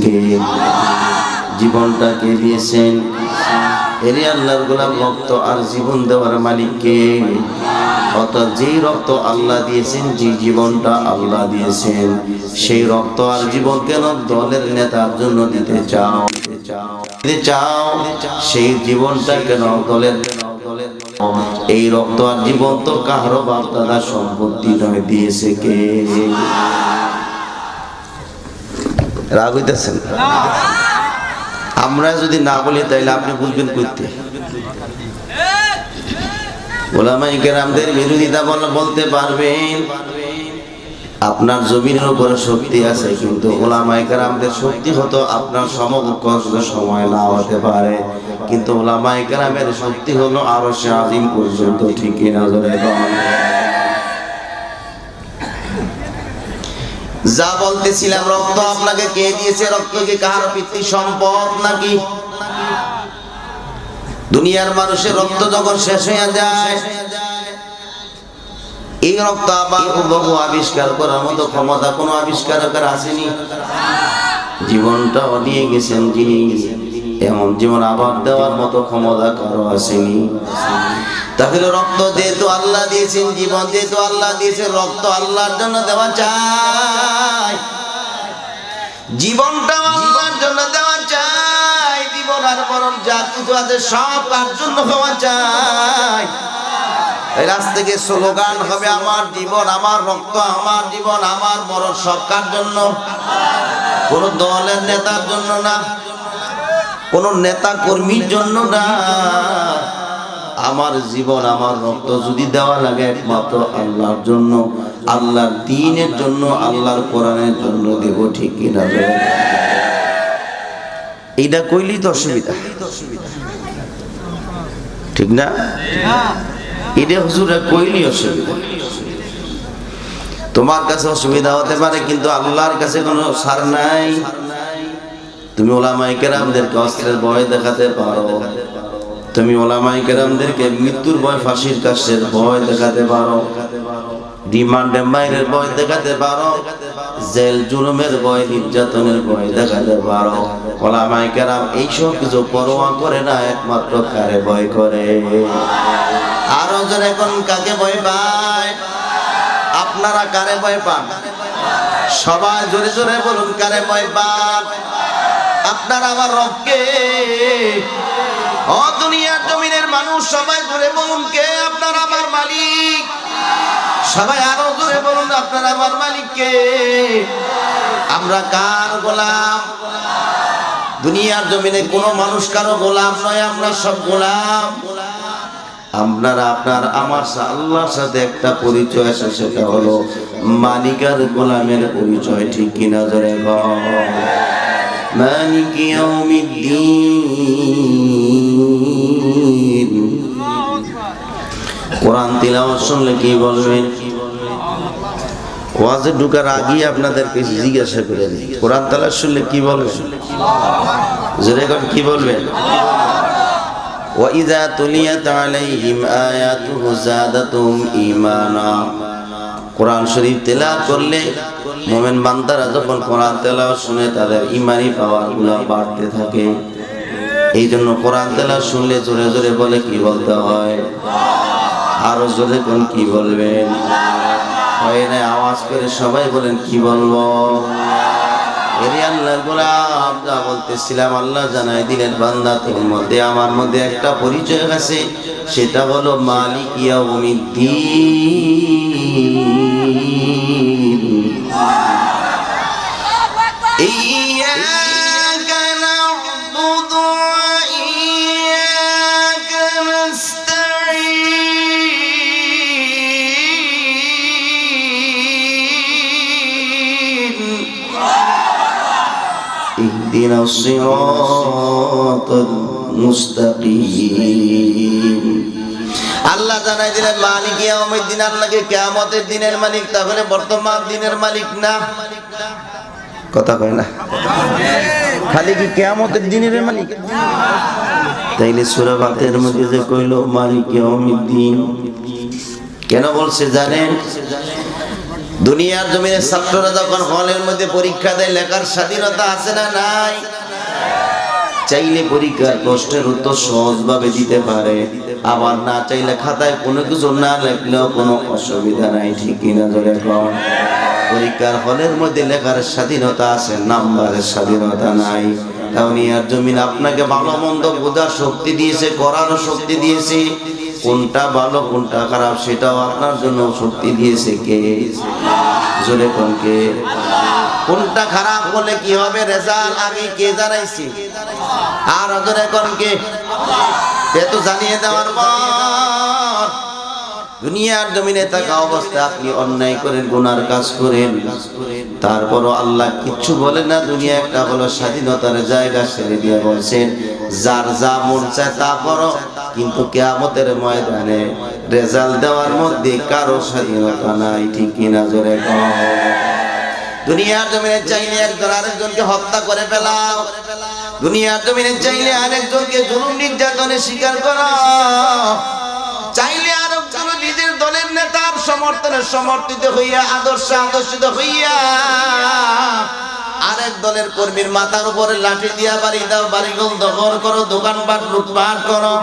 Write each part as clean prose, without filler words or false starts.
কে? জীবনটা কে দিয়েছেন? এর আল্লাহর গোলাম, রক্ত আর জীবন দেওয়ার মালিক কে? অর্থাৎ যেই রক্ত আল্লাহ দিয়েছেন, যে জীবনটা আল্লাহ দিয়েছেন, সেই রক্ত আর জীবন কেন দলের নেতার জন্য দিতে চাও? সেই জীবনটা কেন দলের? এই রক্ত আর জীবন তো কারো বাপ দাদা সম্পত্তি নয়, দিয়েছে কে? রাগ হইতেছেন? আমরা যদি না বলি তাইলে আপনি বুঝবেন করতে। ওলামায়ে কেরামদের বিরোধিতা বলতে পারবেন, আপনার জমিনের উপরে শক্তি আছে, কিন্তু ওলামায়ে কেরামদের শক্তি হতো আপনার সমকক্ষ সময় না হতে পারে, কিন্তু ওলামায়ে কেরামের শক্তি হলো আরশে আজিম পর্যন্ত। ঠিক কি না? জোরে বলেন। যা বলতেছিলাম, রক্ত আপনাকে কে দিয়েছে? রক্ত কি কাহার পিতৃ সম্পদ নাকি? দুনিয়ার মানুষের রক্ত যখন শেষ হয়ে যায়, এই রক্ত আবার বহু আবিষ্কার করার মতো ক্ষমতা কোন আবিষ্কারকের আসেনি। জীবনটাও নিয়ে গেছেন যিনি, এমন জীবন আবার দেওয়ার মতো ক্ষমতা কারো আসেনি। তাহলে রক্ত যেহেতু আল্লাহ দিয়েছেন, জীবন যেহেতু আল্লাহ দিয়েছেন, রক্ত আল্লাহর জন্য দেওয়া চাই, জীবনটা আল্লাহর জন্য দেওয়া চাই, জীবন আর মরণ যা কিছু আছে সব তার জন্য হওয়া চাই। এই রাস্তা থেকে স্লোগান হবে, আমার জীবন আমার রক্ত, আমার জীবন আমার মরণ সব কার জন্য? কোন দলের নেতার জন্য না, কোন নেতা কর্মীর জন্য না। আমার জীবন আমার রক্ত যদি দেওয়া লাগে একমাত্র আল্লাহর জন্য, আল্লাহর দ্বীনের জন্য, আল্লাহর কোরআনের জন্য দেব। ঠিক কিনা? এইটা কইলেই তো অসুবিধা, ঠিক না? এটা হুজুরা কইলেই অসুবিধা। তোমার কাছে অসুবিধা হতে পারে, কিন্তু আল্লাহর কাছে কোনো ছাড় নাই। তুমি ওলামায়ে কেরামদেরকে অস্ত্রের ভয় দেখাতে পারো, তুমি ওলামায়ে কেরামদেরকে মৃত্যুর ভয়, ফাঁসির কাষ্ঠের ভয় দেখাতে পারো, রিমান্ডে মাইরের ভয় দেখাতে পারো, জেল জুলুমের ভয়, নির্যাতনের ভয় দেখাতে পারো। ওলামায়ে কেরাম এইসব কিছু পরোয়া করে না, একমাত্র কারে ভয় করে? আরো জোরে কোন কাকে ভয় পায়? আপনারা কারে ভয় পান? সবাই জোরে জোরে বলুন, কারে ভয় পান? আপনারা আমার রবকে। ও দুনিয়ার জমিনের মানুষ, সবাই জোরে বলুন, কে আপনার আমার মালিক? সবাই আরো জোরে বলুন, আপনার আমার মালিক কে? আমরা কার গোলাম? দুনিয়ার জমিনে কোনো মানুষ কারো গোলাম নয়, আমরা সব গোলাম। আপনার আপনার আমার আল্লাহর সাথে একটা পরিচয় আছে, সেটা হলো মালিক আর গোলামের পরিচয়। ঠিক কিনা? জোরে বল। মালিক ইয়াউমিদ্দিন। কোরআন তিলাওয়াত শুনলে কি বলবেন? ওয়াজে ঢোকার আগেই আপনাদেরকে জিজ্ঞাসা করে নিই, কোরআন তিলাওয়াত শুনলে কি বলবেন? জোরে কোন কি বলবেন? وَإِذَا تُلِيَتْ عَلَيْهِمْ آيَاتُهُ زَادَتْهُمْ ঈমানা। কোরআন শরীফ তেলাওয়াত করলে মুমিন বান্দারা যখন কোরআন তেলাওয়াত শুনে, তাদের ঈমানি পাওয়ারগুলো বাড়তে থাকে। এই জন্য কোরআন তেলাওয়াত শুনলে জোরে জোরে বলে কি বলতে হয়? আরো জোরে কোন কি বলবেন? হয় না? আওয়াজ করে সবাই বলেন, কি বলবো? আল্লাহর গোলাম, যা বলতেছিলাম আল্লাহ জানাই দিলেন, বান্দা তোর মধ্যে আমার মধ্যে একটা পরিচয় আছে, সেটা হলো মালিক ইয়াউমিদ্দিন। ইয়াকা না'বুদু ওয়া ইয়াকা নাস্তাঈন। ইহদিনাস সিরাতাল মুস্তাকিম। আল্লাহ জানাই দিলেন মালিক ইয়াউমিদ্দিন, আল্লাহকে কিয়ামতের দিনের মালিক। তাহলে বর্তমান দিনের মালিক না? কথা কয় না? খালি কি কিয়ামতের দিনের মালিক? তাইলে সূরা ফাতিহার মধ্যে যে কইলো মালিক ইয়াউমিদ্দিন, কেন বলছে জানেন? দুনিয়ার জমিনে ছাত্ররা যখন হলের মধ্যে পরীক্ষা দেয়, লেখার স্বাধীনতা আছে না নাই? চাইলে পরীক্ষার প্রশ্নের উত্তর সহজভাবে দিতে পারে, আবার না চাইলে খাতায় কোনো কিছু না লেখলেও কোনো অসুবিধা নাই, ঠিক কিনা জোরে কোন? পরীক্ষার হলের মধ্যে লেখার স্বাধীনতা আছে, নাম্বারের স্বাধীনতা নাই। দুনিয়ার জমিন আপনাকে ভালো মন্দ বোঝার শক্তি দিয়েছে, করারও শক্তি দিয়েছে, কোনটা ভালো কোনটা খারাপ সেটাও আপনার জন্য শক্তি দিয়েছে কে? জোরে কোন কে? কোনটা খারাপ হলে কি হবে রেজাল্ট আগে কে জানাইছে? আর জোরে কোন কে? এত জানিয়ে দেওয়ার পর দুনিয়ার জমিনে থাকা অবস্থায় আপনি অন্যায় করেন, গুনার কাজ করেন, তারপরও আল্লাহ কিচ্ছু বলে না। দুনিয়া একটা হলো স্বাধীনতার জায়গা, ছেড়ে দিয়ে বলছেন যার যা মন চায় তা করো, কিন্তু কিয়ামতের ময়দানে রেজাল্ট দেওয়ার মধ্যে কারো স্বাধীনতা নাই, ঠিক কিনা জোরে কও? দুনিয়ার জমিনে চাইলে একজন আরেকজনকে হত্যা করে ফেলাও, দুনিয়ার জমিনে চাইলে আরেকজনকে জুলুম নির্যাতনের শিকার করো, চাইলে আরেকজন নিজের দলের নেতার সমর্থনে সমর্থিত হইয়া আদর্শিত হইয়া আরেক দলের কর্মীর মাথার উপরে লাঠি দিয়া বাড়ি দাও, বাড়িঘর দখল করো, দোকানপাট লুটপাট করো।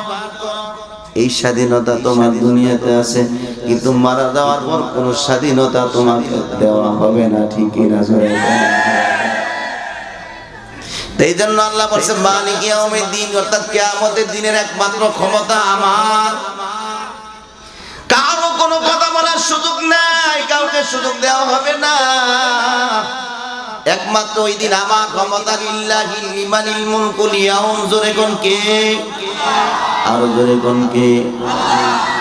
এই স্বাধীনতা তোমার দুনিয়াতে আছে, কিন্তু মারা যাওয়ার পর কোন স্বাধীনতা তোমাকে দেওয়া হবে না, ঠিক কিনা জোরে? এই জন্য আল্লাহ বলছে মালিক ইয়াউমিদ্দিন, অর্থাৎ কিয়ামতের দিনের একমাত্র ক্ষমতা আমার। কারো কোনো কথা বলার সুযোগ নাই, কাউকে সুযোগ দেওয়া হবে না। একমাত্র ওই দিন আমার ক্ষমতা লিল্লাহি লিমানিল মুলকুল ইয়াউম। জোরে কোন কে? আর জোরে কোন কে?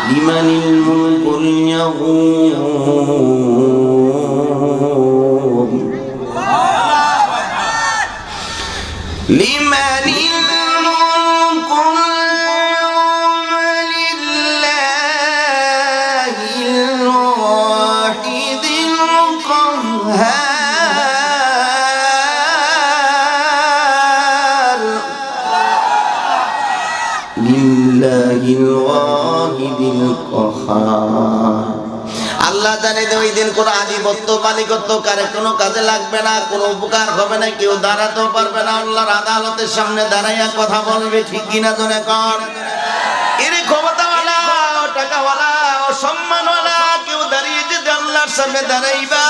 লিমানিল মুলকুল ইয়াউম, লিমানিল মুলকুল লিল্লাহিল ওয়াহিদিল কাহ্হার, লিল্লাহিল ওয়াহিদিল কাহ্হার। আল্লাহ জানে যে ওই দিন কোন আধিপত্য মালিকত্ব কারে কোনো কাজে লাগবে না, কোনো উপকার হবে না, কেউ দাঁড়াতেও পারবে না, আল্লাহর আদালতের সামনে দাঁড়াইয়া কথা বলবে, ঠিক কিনা জোরে কর? এর ক্ষমতাওয়ালা, টাকাওয়ালা, সম্মানওয়ালা কেউ দাঁড়িয়ে যে আল্লাহর সামনে দাঁড়াইবা,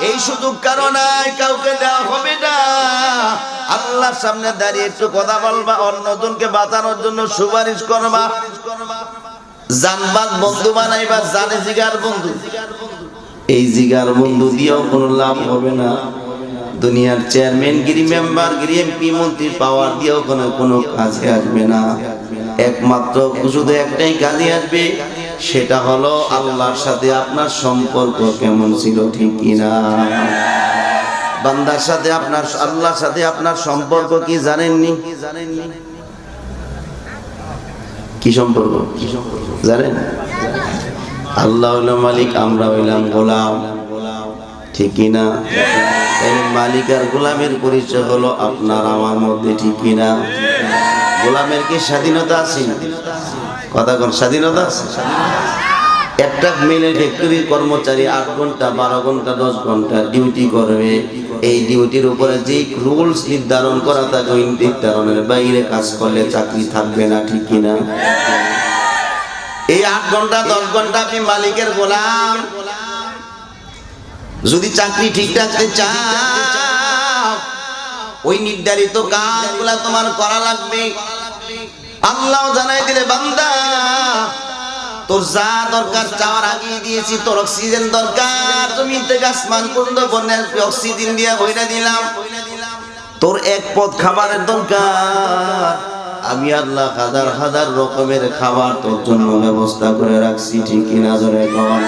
এই সুযোগ কারো নাই, কাউকে দেওয়া হবে না। আল্লাহর সামনে দাঁড়িয়ে একটু কথা বলবা, অন্যজনকে বাঁচানোর জন্য সুপারিশ করবা, জানবাদ বন্ধু বানাইবা, জানে জিগার বন্ধু। এই জিগার বন্ধু দিয়েও কোনো লাভ হবে না। দুনিয়ার চেয়ারম্যান গিরি, মেম্বার গিরি, এমপি মন্ত্রী পাওয়ার দিয়েও কোনো কাজে আসবে না। একমাত্র শুধু একটাই কাজে আসবে, সেটা হলো আল্লাহর সাথে আপনার সম্পর্ক কেমন ছিল, ঠিক কিনা? বান্দার সাথে আপনার, আল্লাহর সাথে আপনার সম্পর্ক কি জানেননি? কি সম্পর্ক জানেন? আল্লাহ হইল মালিক, আমরা হইলাম গোলাম, ঠিক কিনা? এই মালিক আর গোলামের পরিচয় হলো আপনার আমার মধ্যে, ঠিক কিনা? গোলামের কি স্বাধীনতা আছে? কথা কোন স্বাধীনতা আছে? একটা মিলের ফ্যাক্টরির কর্মচারী 8 ঘন্টা 12 ঘন্টা 10 ঘন্টা ডিউটি করবে। এই ডিউটির উপরে যে রুলস নির্ধারণ করা থাকে, ওই নির্ধারণের বাইরে কাজ করলে চাকরি থাকবে না, ঠিক কিনা? এই 8 ঘন্টা 10 ঘন্টা আপনি মালিকের গোলাম। যদি চাকরি ঠিক রাখতে চাও, ওই নির্ধারিত কাজগুলা তোমার করা লাগবে। আল্লাহ জানাই দিলে বান্দা তোর যা দরকার চাওয়ার আগে দিয়েছি, তোর অক্সিজেন দরকার, জমিন থেকে আসমান পর্যন্ত বন্যার অক্সিজেন দিয়ে বইরা দিলাম। তোর এক পদ খাবারের দরকার, আমি আল্লাহ হাজার হাজার রকমের খাবার তোর জন্য ব্যবস্থা করে রাখছি, ঠিক কিনা জোরে কর?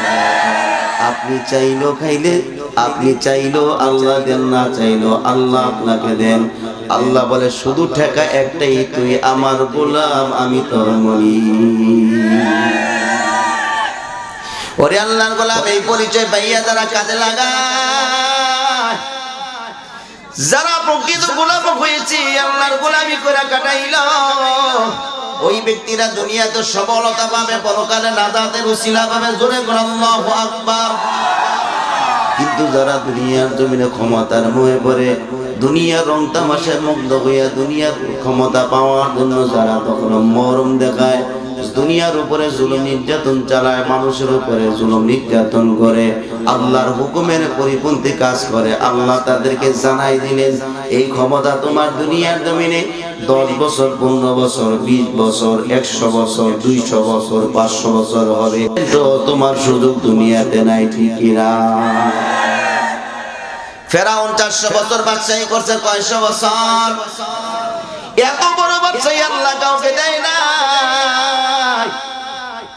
আপনি চাইলো খাইলে, আপনি চাইলো আল্লাহ দেন, না চাইলো আল্লাহ আপনাকে দেন। আল্লাহ বলে শুধু ঠেকা একটাই, তুই আমার গোলাম, আমি তোর মালিক। ওরে আল্লাহর গোলাম, এই পরিচয় পাইয়া যারা কাজে লাগায়, যারা প্রকৃত গোলাম হয়েছে, আল্লাহর গোলামি করে কাটাইল, ওই ব্যক্তিরা দুনিয়াতে সফলতা পাবে, পরকালে নাজাতের উসিলা পাবে। জোরে বলো আল্লাহু আকবার। কিন্তু যারা দুনিয়ার জমিনে ক্ষমতার মোহে পড়ে, দুনিয়ার রং তামাশায় মুগ্ধ হইয়া দুনিয়ার ক্ষমতা পাওয়ার জন্য যারা তখন মরম দেখায়, দুনিয়ার উপরে জুলুম নির্যাতন চালায়, মানুষের উপরে জুলুম নির্যাতন করে, আল্লাহর হুকুমের পরিপন্থী কাজ করে, আল্লাহ তাদেরকে জানাই দিলেন এই ক্ষমতা তোমার দুনিয়ার জমিনে 10 বছর, 15 বছর, 20 বছর, 100 বছর, 200 বছর, 500 বছর হবে, তো তোমার সুযোগ দুনিয়াতে নাই, ঠিক কিনা? ফেরাউন 400 বছর বাদশাহী করছে, কয়শো বছর? এত বড় বাদশাহী আল্লাহ কাউকে দেয় না।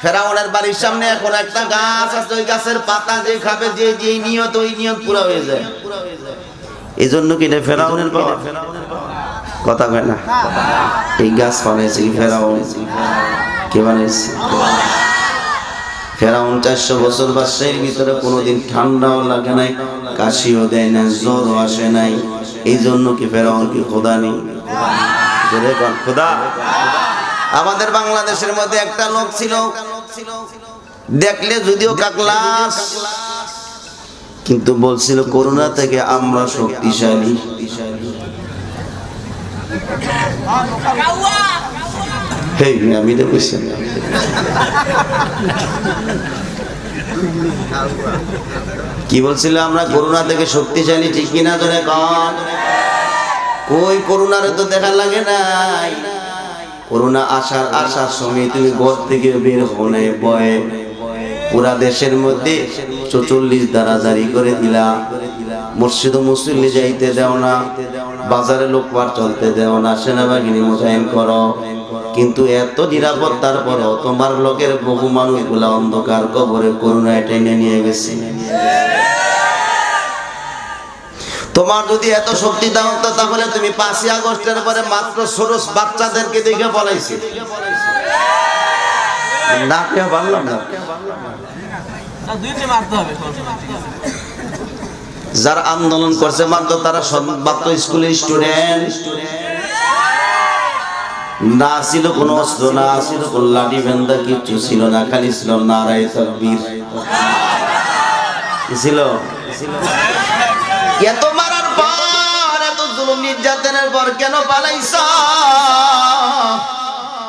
ফেরাউনের বাড়ির সামনে এখন একটা গাছ আছে, ওই গাছের পাতা যে খাবে, যে নিয়ত, ওই নিয়ত পুরো হয়ে যায়। এই জন্য কি না ফেরাউনের পাওয়া? কথা কয় না। এই গাছ বানাইছে কি ফেরাউন? কে বানাইছে? ফেরাউন 400 বছর বাদশাহীর ভিতরে কোনোদিন ঠান্ডাও লাগে নাই, কাশিও দেয় না, জ্বরও আসে নাই। এই জন্য কি ফেরাউন কি খোদা নেই? খোদা। আমাদের বাংলাদেশের মধ্যে একটা লোক ছিল, দেখলে যদিও কাকলাস, কিন্তু বলছিল করোনা থেকে আমরা শক্তিশালী। আমি দেখছি কি বলছিল, আমরা করোনা থেকে শক্তিশালী, ঠিক কিনা? ধরে কন। ওই করোনারে তো দেখা লাগে নাই। করোনা আসার সময় তুমি ঘর থেকে বের হও নাই ভয়ে, পুরা দেশের মধ্যে 44 ধারা জারি করে দিলা। মসজিদ ও মুসল্লি যাইতে দেও না, বাজারে লোকবার চলতে দেও না, সেনাবাহিনী মোতায়েন করো। কিন্তু এত নিরাপত্তার পরও তোমার লোকের বহু মানুষগুলা অন্ধকার কবরে করোনায় টেনে নিয়ে গেছে। তোমার যদি এত শক্তি দাও তাহলে তুমি 5ই আগস্টের পরে মাত্র ছোট বাচ্চাদেরকে দেখে বলাইছে না, কে বললাম না, যারা আন্দোলন করছে মাত্র তারা মাত্র স্কুলের স্টুডেন্ট, না ছিল কোনো অস্ত্র, না ছিল কোনো লাঠি বেন্দা, কিচ্ছু ছিল না, খালি ছিল নারায়ে তাকবীর। ছিল এত মারার পর, এত জুলুম নির্যাতনের পর কেন পালাইছ?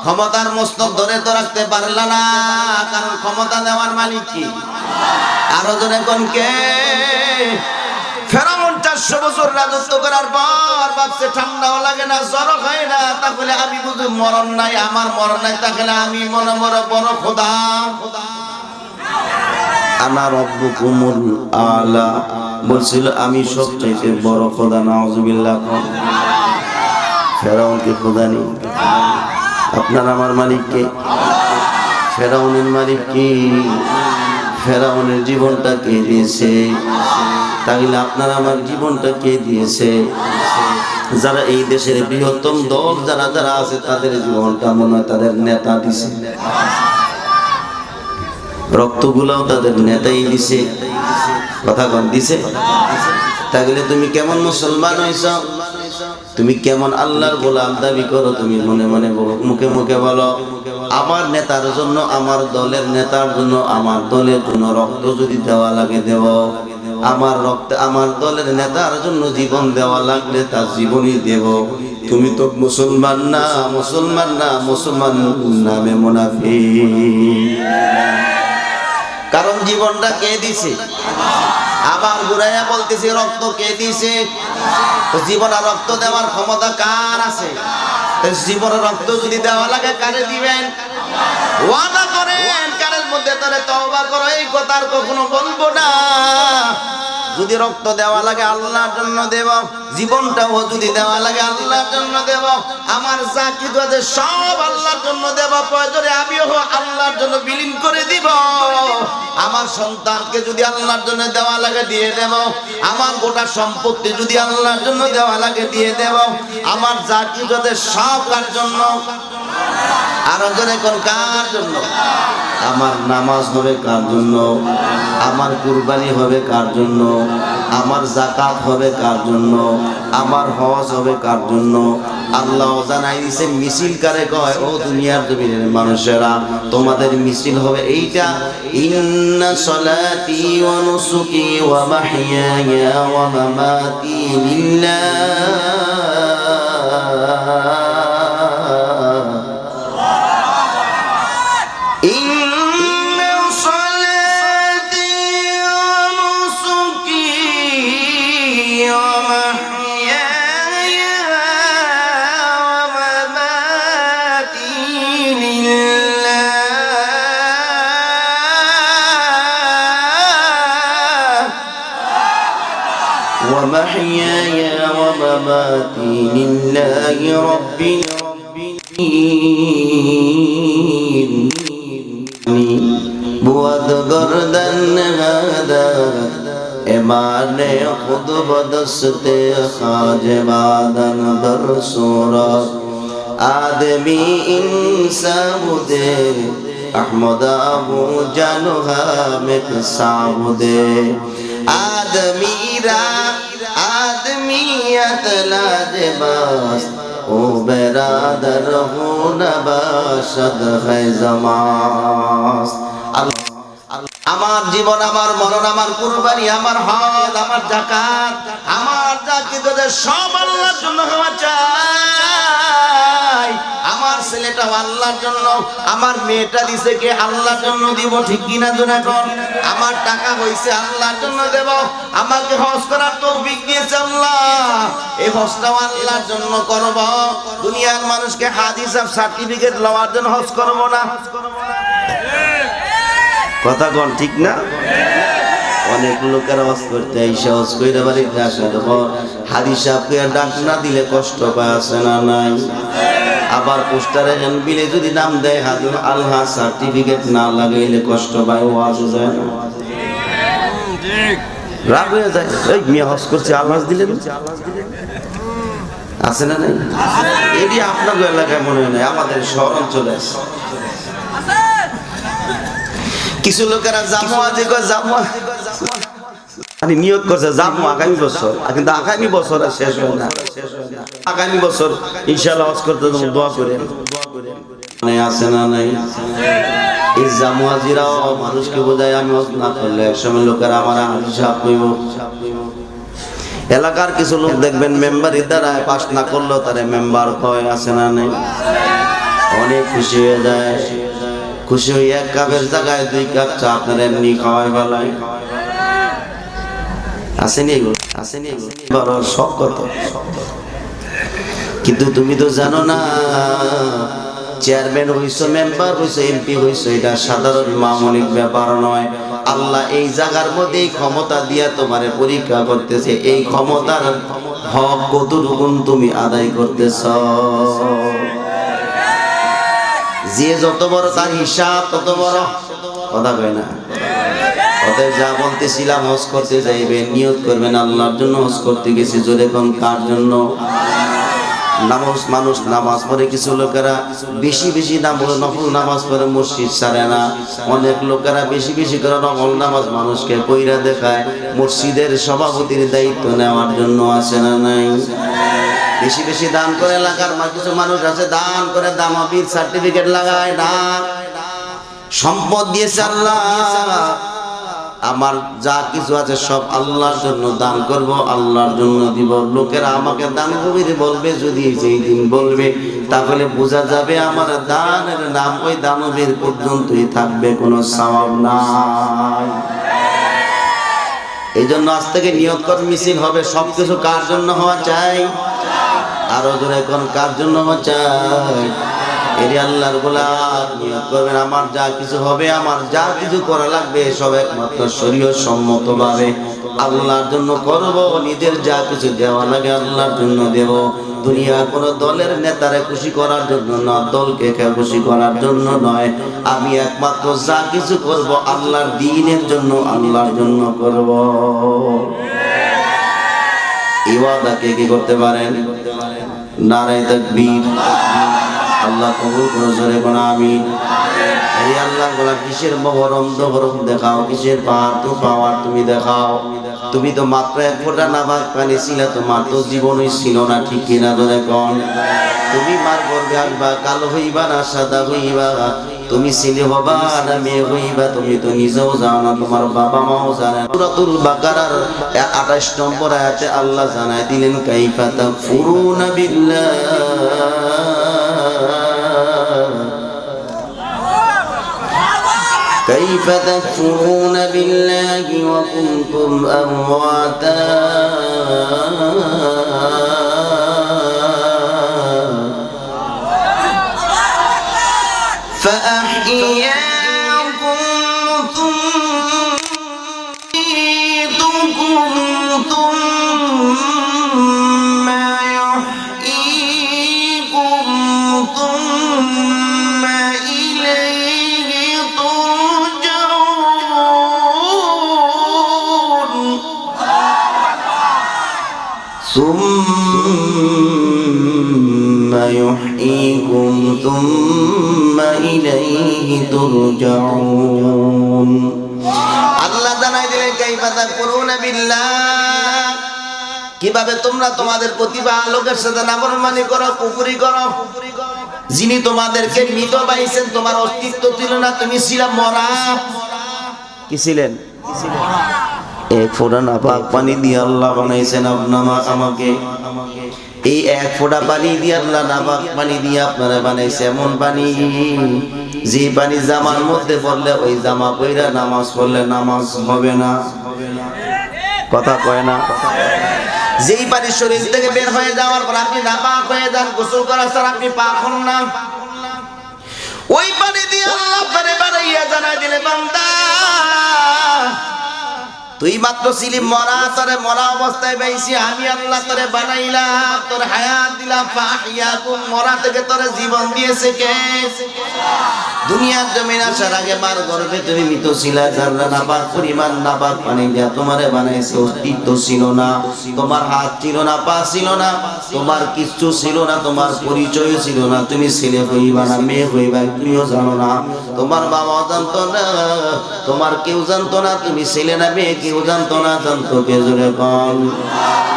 ক্ষমতার মস্তক ধরে তো রাখতে পারলা না, কারণ ক্ষমতা দেওয়ার মালিক কি? আরো জনে কোন কে? ফেরাউন 400 বছর রাজত্ব করার পর ভাবছে ঠান্ডাও লাগে না, জ্বর হয় না, তাহলে আমি বুঝি মরণ নাই, আমার মরণ নাই, তাহলে আমি মনে মনে বড় খোদা। আনা রব্বুকুমুল আলা বলছিল, আমি সবচাইতে বড় খোদা। নাউজুবিল্লাহ। ফেরাউন কি খোদা নেই? আপনার আমার মালিক কে? ফেরাউনের মালিক কি? ফেরাউনের জীবনটা কে দিয়েছে? তাহলে আপনার আমার জীবনটা কে দিয়েছে? যারা এই দেশের বৃহত্তম দল যারা যারা আছে তাদের জীবনটা মনে হয় তাদের নেতা দিছে, রক্তগুলাও তাদের নেতাই দিছে। কথা কন দিছে? তাহলে তুমি কেমন মুসলমান হইছ? তুমি কেমন আল্লাহর গোলাম দাবি করো? তুমি মনে মনে মুখে মুখে বলো আমার নেতার জন্য, আমার দলের নেতার জন্য, আমার দলের জন্য রক্ত যদি দেওয়া লাগে দেব, আমার রক্ত আমার দলের নেতার জন্য জীবন দেওয়া লাগলে তার জীবনই দেব। তুমি তো মুসলমান না, মুসলমান না, মুসলমান নামে মুনাফিক। কারণ জীবনটা কে দিছে? আবার ঘুরাইয়া বলতেছি রক্ত কে দিছে? জীবন আর রক্ত দেওয়ার ক্ষমতা কার আছে? জীবন রক্ত যদি দেওয়া লাগে কারে দিবেন? ওয়াদা করেন কারের মধ্যে তারে তওবা করো, এই কথা আর কখনো বলবো না। যদি রক্ত দেওয়া লাগে আল্লাহর জন্য দেব, জীবনটাও যদি দেওয়া লাগে আল্লাহর জন্য দেব, আমার যা কিছু আছে সব আল্লাহর জন্য দেব, প্রয়োজনে আমিও আল্লাহর জন্য বিলীন করে দিব। আমার সন্তানকে যদি আল্লাহর জন্য দেওয়া লাগে দিয়ে দেব, আমার গোটা সম্পত্তি যদি আল্লাহর জন্য দেওয়া লাগে দিয়ে দেব, আমার যা কিছু আছে সব কার জন্য? আর জনে কোন কার জন্য? আমার নামাজ হবে কার জন্য? আমার কুরবানি হবে কার জন্য? আমার যাকাত হবে কার জন্য, আমার হজ হবে কার জন্য। আল্লাহ জানাই দিয়েছে মিছিল কারে কয়, ও দুনিয়ার জমিনের মানুষেরা তোমাদের মিছিল হবে এইটা, ইন্না সলাতি ওয়া নুসুকি ওয়া মাহইয়ায়া ওয়া মামাতি লিল্লাহ। ومحياي ومماتي لله رب العالمين بود گردن هذا ایمان خود بدست خاج بادن در صورت آدمی انسان دے احمد ابو جانو حامد صاحب دے آدمیرا آدمیت لاجباس او برادر ہو نباشد ہے زماس। আমার জীবন, আমার মরণ, আমার কুরবানি, আমার হজ, আমার যাকাত, আমার যা কিছু সব আল্লাহর জন্য হওয়া চাই। আমার ছেলেটা আল্লাহর জন্য, আমার মেয়েটা দিছে কে আল্লাহর জন্য দিব, ঠিক কিনা জোরে কোন। আমার টাকা হইছে আল্লাহর জন্য দেব, আমাকে হজ করার তৌফিক দিয়েছে আল্লাহ, এই হজটাও আল্লাহর জন্য করব। দুনিয়ার মানুষকে হাদিস সার্টিফিকেট লওয়ার জন্য হজ করব না, কথা কোন ঠিক না? অনেক লোকের হজ করতে আইসা হজ কইরা বাড়িতে আসে, তখন হাদিস সাহেবকে ডাক না দিলে কষ্ট পায়, আছে না নাই? আবার পোস্টারে এনবিলে যদি নাম দেয় হাদিস আলহা সার্টিফিকেট না লাগাইলে কষ্ট পায়, ওয়াজ যায় না, রাগ হয়ে যায়। এই মিয়া হজ করছে আলহাজ দিলেন, আছে না নাই? এটি আপনাদের এলাকায় মনে হয় না, আমাদের শহর অঞ্চলে আছে। কিছু লোকেরা জামুয়া যে কয় জামুয়া মানে নিয়ত করছে যাবো আগামী বছর, কিন্তু আগামী বছর আর শেষ হয় না, আগামী বছর ইনশাআল্লাহ হজ করতে দোয়া করেন, মানে আছে না নাই? এই জামুয়াজিরাও মানুষকে বোঝায় আমি হজ না করলে একসময় লোকেরা আমার হিসাব কইব। এলাকার কিছু লোক দেখবেন মেম্বারের দ্বারা পাস না করলেও তারা মেম্বার হয়, আছে না নাই? অনেক খুশি হয়ে যায়, খুশি হয়ে এক কাপের জায়গায় 2 কাপ চা আপনার এমনি খাওয়াই ফেলায়, আসেনি এগুলো, আসেনি এগুলো বড় শখ কত। কিন্তু তুমি তো জানো না, চেয়ারম্যান হইছো, মেম্বার হইছো, এমপি হইছো, এটা সাধারণ মামুলিক ব্যাপার নয়। আল্লাহ এই জায়গার মধ্যে এই ক্ষমতা দিয়া তোমারে পরীক্ষা করতেছে, এই ক্ষমতার হক কতটুকু তুমি আদায় করতেছ। যে যত বড় তার হিসাব তত বড়, কথা কয় না? অতএব যা বলতেছিলাম, হজ করতে যাইবেন নিয়ত করবেন আল্লাহর জন্য হজ করতে গেছি, জোরে কোন কার জন্য? মানুষ নামাজ পড়ে, কিছু লোকেরা বেশি বেশি নফল নামাজ পড়ে মসজিদ ছাড়ে না, অনেক লোকেরা বেশি বেশি করে নফল নামাজ মানুষকে কইরা দেখায় মসজিদের সভাপতির দায়িত্ব নেওয়ার জন্য, আছে না নাই? বেশি বেশি দান করে, এলাকার কিছু মানুষ আছে দান করে দামাবির সার্টিফিকেট লাগায়, দান সম্পদ দিয়েছে আল্লাহ, আমার যা কিছু আছে সব আল্লাহর জন্য দান করব, আল্লাহর জন্য দিব। লোকেরা আমাকে দান কবির বলবে, যদি যেই দিন বলবে তাহলে বোঝা যাবে আমার দানের নাম ওই দানবীর পর্যন্তই থাকবে, কোনো সওয়াব নাই। এই জন্য আজ থেকে নিয়ত কর মিছিল হবে, সবকিছু কার জন্য হওয়া চাই? আরো জোরে কোন কার জন্য হওয়া চাই? এর আল্লাহর গোলাম নিয়ত করবেন, আমার যা কিছু হবে, আমার যা কিছু করা লাগবে সব একমাত্র শরীয়ত সম্মতভাবে আল্লাহর জন্য করব। নিজের যা কিছু দেওয়া লাগে আল্লাহর জন্য দেব। দুনিয়ার কোন দলের নেতারে খুশি করার জন্য না, দলকে খুশি করার জন্য নয়। আমি একমাত্র যা কিছু করব আল্লাহর দ্বীনের জন্য, আল্লাহর জন্য করব। এই ওয়াদা কে কি করতে পারেন? নারায়ে তাকবীর। আল্লাহ কবুল করে, জোরে বলো আমিন। এই আল্লাহ বলা কিসের বহরম দহরম দেখাও, কিসের পাওয়ার তো পাওয়ার তুমি দেখাও। তুমি তো মাত্র এক ফোঁটা নাপাক পানি ছিলে, তোমার তো জীবনই ছিল না, ঠিক কিনা ধরে কন? তুমি মার গর্ভে আসবা, কালো হইবা না সাদা হইবা, তুমি ছেলে হবা না মেয়ে হইবা, তুমি তো নিজেও জানো না, তোমার বাবা মাও জানে না। সূরাতুল বাকারার 28 নম্বর আয়াতে আল্লাহ জানায় দিলেন, কাইফা তাকফুরুনা বিল্লাহ, كيف تكفرون بالله وكنتم أمواتا فأحياكم ثم يميتكم ثم يحييكم ثم إليه ترجعون ثم يحييكم ثم إليه ترجعون আল্লাহ জানাই দিলেন, কাইফা তাকফুরুনা বিল্লাহ, কিভাবে তোমরা তোমাদের প্রতিপালকের সাথে নাফরমানি করো, কুফরি করো, যিনি তোমাদেরকে মৃত পাইছেন, তোমার অস্তিত্ব ছিল না, তুমি ছিলে মরা। কি ছিলেন? এক ফোঁটা নাপাক পানি দিয়ে আল্লাহ বানাইছেন আমাকে। এই এক ফোঁটা পানি দিয়ে আল্লাহ নাপাক পানি দিয়ে আপনারা বানাইছে, এমন পানি যে পানি জামার মধ্যে পড়লে ওই জামা পইরা নামাজ পড়লে নামাজ হবে না। কথা কয় না? যেই পানি শরীর থেকে বের হয়ে যাওয়ার পর আপনি নাপাক হয়ে যান, গোসল করার পর আপনি পাক হন না, ওই পানি দিয়ে আল্লাহ আপনারে বানাইয়া জানাই দিলে, বান্দা তুই মাত্র ছিলি মরা, তোরে মরা অবস্থায় পাইছি আমি আল্লাহ, তোরে বানাইলাম, তোর হায়াত দিলাম, ফাহিয়াকুম, মরা থেকে তোরে জীবন দিয়েছে কে? দুনিয়ার জমিন আসার আগে মার গর্ভে তুমি মৃত ছিলা, যারা নাপাক পরিমাণ নাপাক পানি দিয়া তোমারে বানাইছে, অস্তিত্ব ছিল না, তোমার হাত ছিল না, পা ছিল না, তোমার কিচ্ছু ছিল না, তোমার পরিচয় ছিল না, তুমি ছেলে হইবা না মেয়ে হইবা তুমিও জানো না, তোমার বাবাও জানতো না, তোমার কেউ জানতো না, তুমি ছেলে না মেয়ে কেউ জানতো না, জানতো কে? জোরে কন।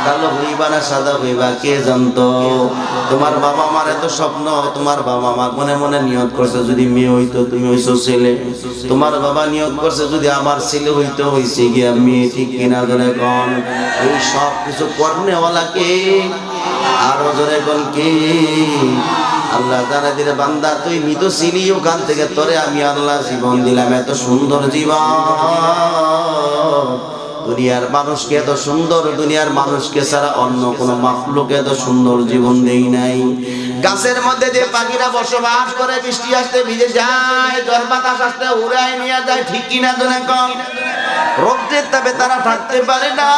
কালো হইবা না সাদা হইবা কে জানতো? তোমার বাবা মার এত স্বপ্ন, তোমার বাবা মা মনে মনে নিয়ত করছে যদি মেয়ে হইতো তুমি হইছো ছেলে, তোমার বাবা নিয়ত করছে যদি আমার ছেলে হইতো হইছে গিয়া মেয়ে, ঠিক কিনা জোরে কন? এই সব কিছু করনেওয়ালা কে? আরো জোরে কন কে? আল্লাহ জানাই দিলে, বান্দা তুই মৃত ছিলি, ওখান থেকে তোরে আমি আল্লাহ জীবন দিলাম, এত সুন্দর জীবন। দুনিয়ার মানুষকে এত সুন্দর, দুনিয়ার মানুষকে ছাড়া অন্য কোন মাখলুকে এত সুন্দর জীবন দেই নাই। গাছের মধ্যে যে পাখিরা বসবাস করে, বৃষ্টি আসতে ভিজে যায়, ঝড় বাতাস আসতে উড়াই নিয়ে যায়, ঠিক কিনা জোরে কন? রোদ্রের তাপে তারা থাকতে পারে না,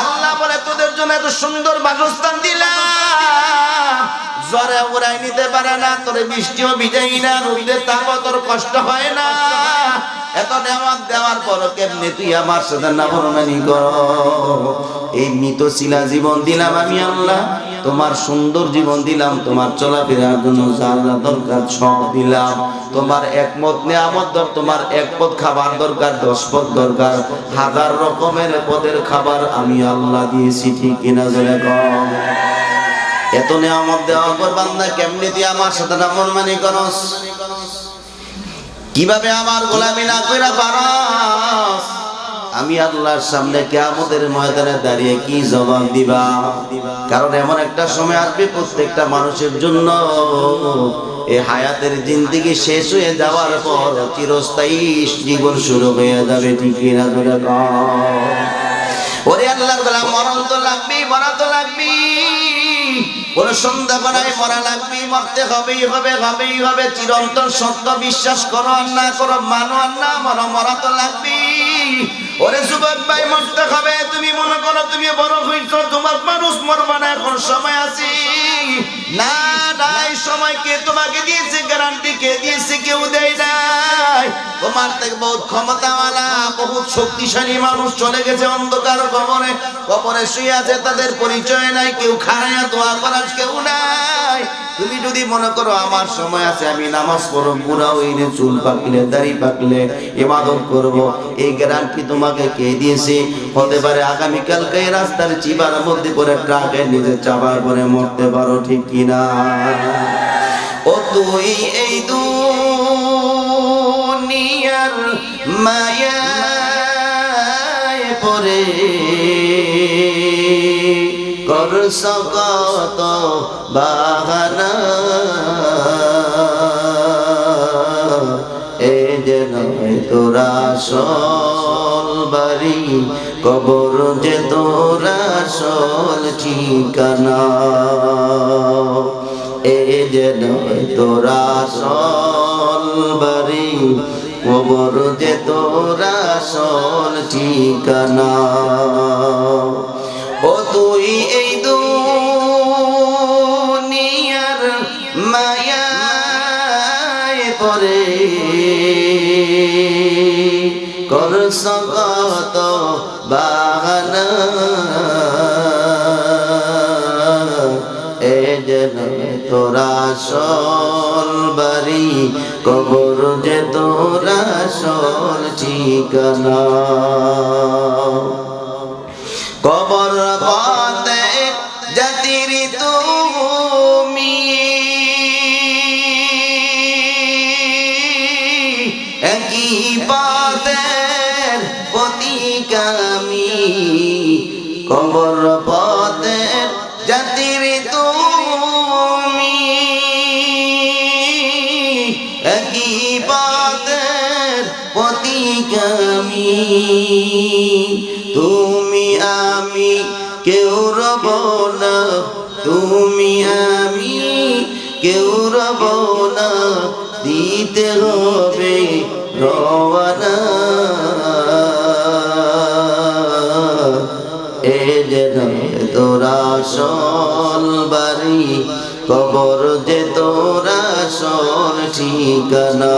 আল্লাহ বলে তোদের জন্য এত সুন্দর বাসস্থান দিলাম, জ্বরে উড়াই নিতে পারে না, তোর বৃষ্টিও ভিজাই না, রোদের তাপও তোর কষ্ট হয় না। এত নেওয়ার দেওয়ার পর কেমনে তুই আমার সাথে নাফরমানি করো? এই মৃত ছিলা জীবন দিলাম আমি আল্লাহ, তোমার সুন্দর জীবন দিলাম, তোমার চলাফেরার জন্য যা যা দরকার সব দিলাম, তোমার একমত নেয়ামত দর, তোমার এক পদ খাবার দরকার, 10 পদ দরকার, 1000 রকমের পদের খাবার আমি আল্লাহ দিয়েছি, ঠিক কিনা জোরে কম? এত নেয়ামত দেওয়ার পর বান্দা কেমনে তুই আমার সাথে নাফরমানি করস? কিভাবে আমার গোলামি না কইরা পারস? আমি আল্লাহর সামনে কিয়ামতের ময়দানে দাঁড়িয়ে কি জবাব দিবা? কারণ এমন একটা সময় আসবে প্রত্যেকটা মানুষের জন্য এই হায়াতের জিন্দেগি শেষ হয়ে যাওয়ার পর চিরস্থায়ী জীবন শুরু হয়ে যাবে, ঠিক কিনা জোরে কও? ওরে আল্লাহর গোলাম, মরণ তো লাগবেই, মরা তো লাগবেই, কোন সন্ধ্যা বানাই মরা লাগবে, মরতে হবেই হবে, চিরন্তন সত্য বিশ্বাস করো আর না করো, মানো আর না মানো, মরা তো লাগবেই। ওরে যুবক ভাই, মরতে হবে। তুমি মনে করো তুমি বড় হইছো, তোমার মানুষ মরবা না, এখন সময় আছে না? নাই সময় কে তোমাকে দিয়েছে? গ্যারান্টি কে দিয়েছে? কেউ দেয় না। নাই। তোমার থেকে বহুত ক্ষমতাওয়ালা, বহুত শক্তিশালী মানুষ চলে গেছে অন্ধকার কবরে। কবরে শুয়ে আছে, তাদের পরিচয় নাই, কেউ খাড়ায়া দোয়া করার কেউ নাই। তুমি যদি মনে করো আমার সময় আছে, আমি নামাজ পড়ব, বুড়া হইলে, চুল পাকলে, দাড়ি পাকলে ইবাদত করব, এই গ্যারান্টি তোমাকে কে দিয়েছে? হতে পারে আগামীকালকে এই রাস্তার চিবার মধ্যে পড়ে ট্রাকের নিচে চাপার পরে মরতে পারো, ঠিক কিনা? ও তুই এই দুনিয়ার মায়ায় পড়ে করছ কত বাহানা, এ যে নয় তোর আসল বাড়ি, কবর যে তোর আসল ঠিকানা। এ যে নয় তোর আসল বাড়ি, কবর যে তোর আসল ঠিকানা। ও তুই এই দুনিয়ার মায়ায় পড়ে করছ কত বাহানা, এ যেন তোর আসল বাড়ি, কবর যে তোর আসল ঠিকানা। কবর পথে জাতির তুমি একই পথের প্রতিগামী, কবর পথের জাতির তুমি একই পথের প্রতিগামী। তুমি আমি কেউ রব না, তুমি আমি কেউ রব না, দিতে হবে রওয়ানা। এ যে তোর আসল বাড়ি, কবর যে তোর আসল ঠিকানা।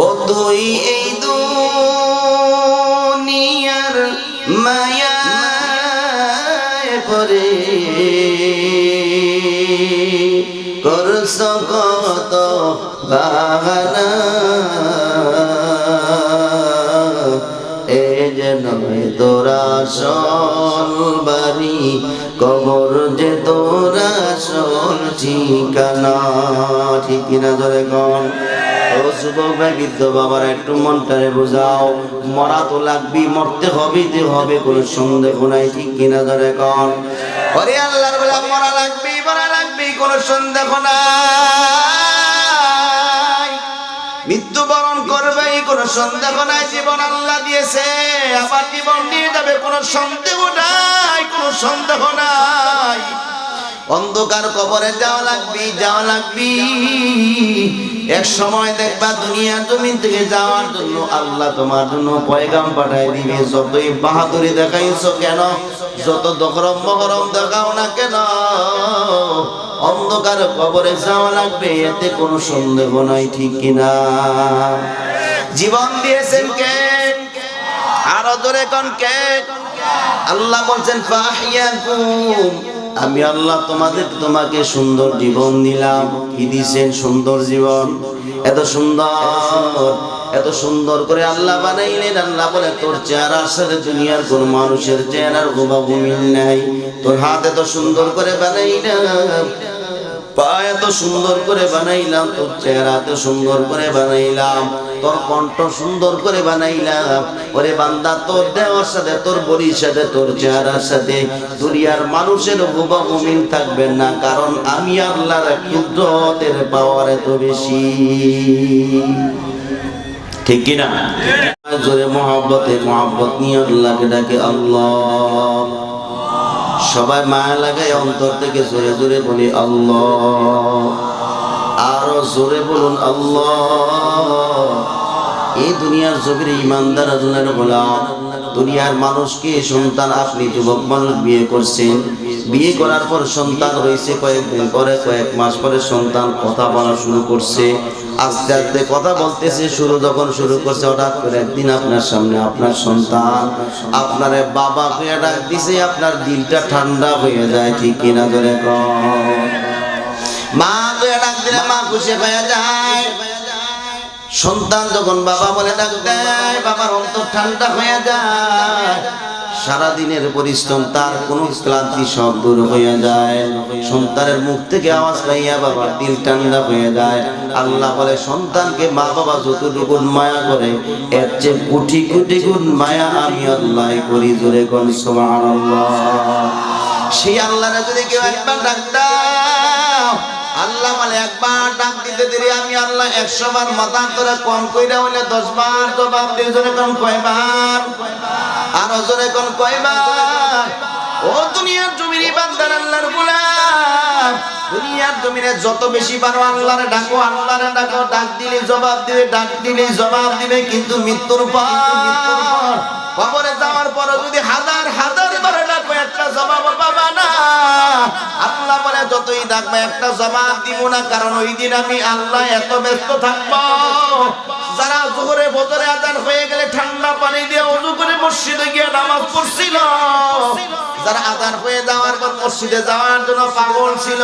ও তুই এই দুনিয়ার মায়ায় পড়ে করছ কত বাহানা, এ যে নয় তোর আসল বাড়ি, কবর যে তোর আসল ঠিকানা, ঠিক কিনা? ধরে কন ও যুবক ভাই, বৃদ্ধ বাবারা, একটু মনটারে বোঝাও, মরা তো লাগবি, মরতে হবে, হবে, কোনো সন্দেহ নাই, ঠিক কিনা? ধরে কন ওরে আল্লাহর বলা, মরা লাগবি, মরা লাগবি, কোনো সন্দেহ নাই। মৃত্যুবরণ করবে, কোনো সন্দেহ নাই। জীবন আল্লাহ দিয়েছে, আবার জীবন নিয়ে যাবে, কোনো সন্দেহ নাই, কোনো সন্দেহ নাই। অন্ধকার কবরে যাওয়া লাগবি, যাওয়া লাগবি। এক সময় দেখবা দুনিয়ার জমিন থেকে যাওয়ার জন্য আল্লাহ তোমার জন্য পয়গাম পাঠায় দিবে। যতই বাহাদুরি দেখাইছো কেন, যত দখরম মহরম দেখাও না কেন, অন্ধকার কবরে যাওয়া লাগবে, এতে কোনো সন্দেহ নাই, ঠিক কিনা? জীবন দিয়েছেন কে? আরো জোরে কোন কে? আল্লাহ বলছেন ফাহিয়াকুম, আমি আল্লাহ তোমাকে সুন্দর জীবন দিলাম। কি দিয়েছেন? সুন্দর জীবন। এত সুন্দর, এত সুন্দর করে আল্লাহ বানাইলেন। আল্লাহ বলে তোর চেহারার সাথে দুনিয়ার কোন মানুষের চেহারার হুবহু মিল নাই। তোর হাত এত সুন্দর করে বানাইলাম, পা এত সুন্দর করে বানাইলাম, তোর চেহারা এত সুন্দর করে বানাইলাম, তোর কণ্ঠ সুন্দর করে বানাইলাম। ওরে বান্দা, তোর দেওয়ার সাথে, তোর বলির সাথে, তোর চেহারার সাথে দুনিয়ার মানুষের হুবহু মিল থাকবে না, কারণ আমি আল্লাহর কুদরতের পাওয়ার এত বেশি, ঠিক কিনা? জোরে মহব্বত নিয়ে আল্লাহকে ডাকে আল্লাহ। সবাই মায়া লাগায় অন্তর থেকে জোরে জোরে বলি আল্লাহ। আরো জোরে বলুন আল্লাহ। এই দুনিয়ার জমির ইমানদার আল্লাহর গোলাম, দুনিয়ার মানুষকে সন্তান, আপনি যুবক মানুষ বিয়ে করছেন, বিয়ে করার পর সন্তান হয়েছে, কয়েকদিন পরে কয়েক মাস পরে সন্তান কথা বলা শুরু করছে, আস্তে আস্তে কথা বলতেছে, যখন শুরু করছে হঠাৎ করে একদিন আপনার সামনে আপনার সন্তান আপনারে বাবা হয়ে ডাক দিছে, আপনার দিলটা ঠান্ডা হয়ে যায়, ঠিক কিনা জোরে কন? মা হয়ে ডাক দিলে মা খুশি হয়ে যায়। সন্তান যখন বাবা বলে ডাক দেয়, বাবার অন্তর ঠান্ডা হয়ে যায়, সারাদিনের পরিশ্রম তার কোন ক্লান্তি সব দূর হয়ে যায়, সন্তানের মুখ থেকে আওয়াজ পাইয়া বাবার দিল ঠান্ডা হয়ে যায়। আল্লাহ বলে সন্তানকে মা বাবা যতটুকু মায়া করে এর চেয়ে কোটি কোটি গুণ মায়া আমি আল্লাহ করি, জোরে কোন সুবহানাল্লাহ। সেই আল্লাহরে যদি কেউ একবার ডাক দাও, আল্লাহ বলে একবার ডাক দিতে দেরি আমি আল্লাহ 100 বার মাথা করে কম কইরা হইলে 10 বার জবাব দিয়ে, জোরে কোন কয়বার? আর জোরে কোন কয়বার? ও দুনিয়ার জমিনে বান্দার আল্লাহর গোলাম, দুনিয়ার জমিনে যত বেশি পারো আল্লাহরে ডাকো, আল্লাহরে ডাকো, ডাক দিলে জবাব দিবে, ডাক দিলে জবাব দিবে। কিন্তু মৃত্যুর পর, কবরে যাওয়ার পর যদি হাজার হাজার বার ডাকো একটা জবাব পাবা না। আল্লাহ বলে যতই ডাকবে একটা জবাব দিব না, কারণ ওই দিন আমি আল্লাহ এত ব্যস্ত থাকবো। যারা জোহরে ফজরে আযান হয়ে গেলে ঠান্ডা পানি দিয়ে ওযু করে মসজিদে গিয়ে নামাজ পড়ছিল, যারা আযান হয়ে যাওয়ার পর মসজিদে যাওয়ার জন্য পাগল ছিল,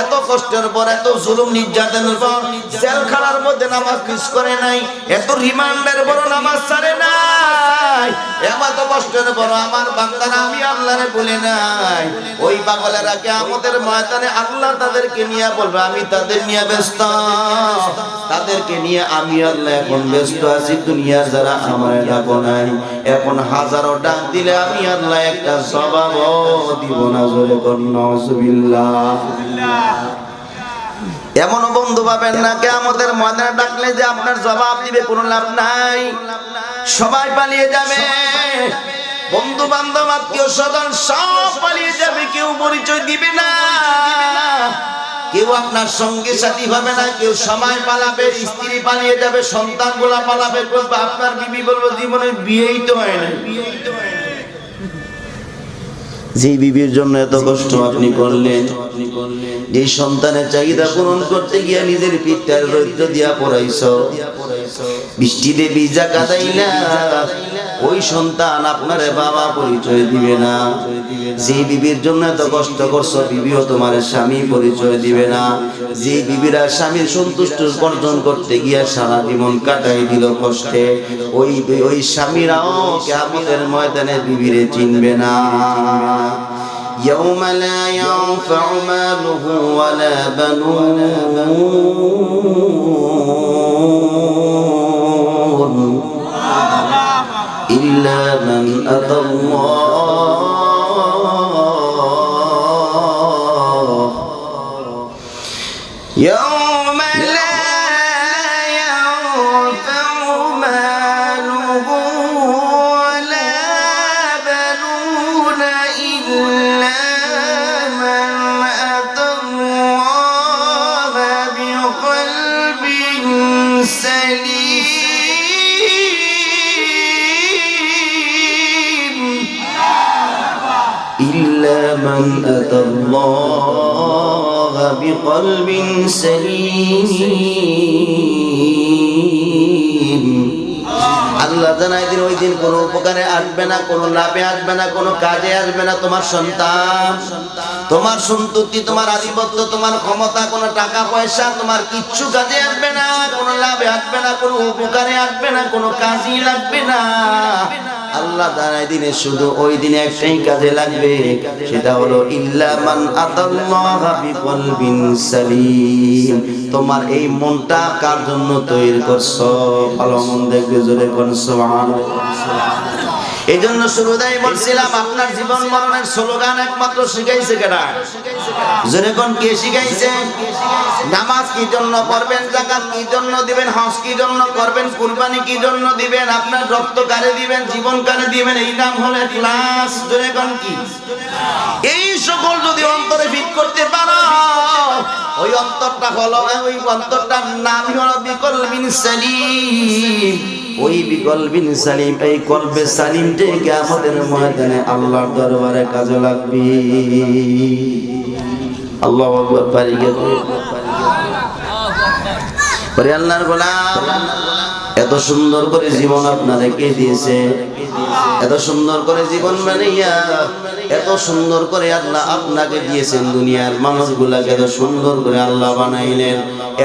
এত কষ্টের পর, এত জুলুম নির্যাতনের পর জেলখানার মধ্যে নামাজ মিস করে নাই, এত রিমান্ডের বড় নামাজ ছাড়ে নাই, এত কষ্টের বড় আমার বান্দারা আমি আল্লাহরে বলে নাই। ওই পাগলেরা কিয়ামতের ময়দানে আল্লাহ তাদেরকে নিয়ে বলবে আমি তাদের নিয়ে ব্যস্ত, তাদেরকে নিয়ে আমি আল্লাহ এখন ব্যস্ত আছি। দুনিয়ার যারা আমার ডাকো নাই, এখন হাজারো ডাক দিলে আমি আল্লাহ একটা জবাব দিব না, জোরে কোন নাউজুবিল্লাহ। এমন বন্ধু পাবেন না কিয়ামতের ময়দানে ডাকলে যে আপনার জবাব দিবে, কোনো লাভ নাই, সবাই পালিয়ে যাবে। বন্ধু বান্ধব আত্মীয় স্বজন সব পালিয়ে যাবে, কেউ পরিচয় দিবে না, কেউ আপনার সঙ্গে সাথী হবে না, কেউ সময় পালাবে, স্ত্রী পালিয়ে যাবে, সন্তানগুলা পালাবে, বলবে আপনার বিবি বলবো জীবনে বিয়েই তো হয় না। যে বিবির জন্য এত কষ্ট আপনি করলেন, যে সন্তানের চাহিদা পূরণ করতে গিয়া নিজের পিঠটার রৌদ্র দিয়া পড়াইছো, বৃষ্টিতে ভিজা কাদাইলা, ওই সন্তান আপনারে বাবা পরিচয় দিবে না। যে বিবির জন্য এত কষ্ট করছো, বিবিও তোমার স্বামী পরিচয় দিবে না। যে বিবিরা স্বামীর সন্তুষ্টি অর্জন করতে গিয়া সারা জীবন কাটাই দিল কষ্টে, ওই স্বামীরাও কিয়ামতের ময়দানে বিবিরে চিনবে না। يوم لا ينفع ماله ولا بنون إلا من أتى الله يوم لا ينفع ماله ولا بنون إلا من أتى الله بقلب سليم إلا من أتى الله بقلب سليم আল্লাহ জানাই দিন ওই দিন কোনো উপকারে আসবে না, কোনো লাভে আসবে না, কোনো কাজে আসবে না। তোমার সন্তান, তোমার সন্ততি, তোমার আধিপত্য, তোমার ক্ষমতা, কোনো টাকা পয়সা তোমার কিচ্ছু কাজে আসবে না, কোনো লাভে আসবে না, কোনো উপকারে আসবে না, কোনো কাজই লাগবে না। আল্লাহ জানাই দিনে শুধু ওই দিনে একটাই কাজে লাগবে, সেটা হলো ইল্লা মান আতাল্লাহ বিকলবিন সালিম। তোমার এই মনটা কার জন্য তৈরি করছো? ভালো মন দেখবে, জোরে কোন সুবহানাল্লাহ। এই জন্য শুরুতেই বলছিলাম আপনার জীবন মরণের স্লোগান একমাত্র শিখাইছে কেডা? জোরে কোন কে শিখাইছে? নামাজ কি জন্য পড়বেন, যাকাত কি জন্য দিবেন, হজ কি জন্য করবেন, কুরবানি কি জন্য দিবেন, আপনার রক্ত কারে দিবেন, জীবন কারে দিবেন, এই নাম হলো ইখলাস। জোরে কোন কি? এই সকল যদি অন্তরে ফিট করতে পারো, ওই অন্তরটা হলো, ওই অন্তরটার নাম হলো বিকলবিন সালিম। ওই বিকলবিন সালিম, এই কলবে সালিমটা কিয়ামতের ময়দানে আল্লাহর দরবারে কাজে লাগবে। আল্লাহু আকবার। পারিগে পরে আল্লাহর গোলাম, এত সুন্দর করে জীবন আপনারে কে দিয়েছে? এত সুন্দর করে জীবন বানাইয়া, এত সুন্দর করে আল্লাহ আপনাকে দিয়েছেন। দুনিয়ার মানুষগুলাকে এত সুন্দর করে আল্লাহ বানাইলেন।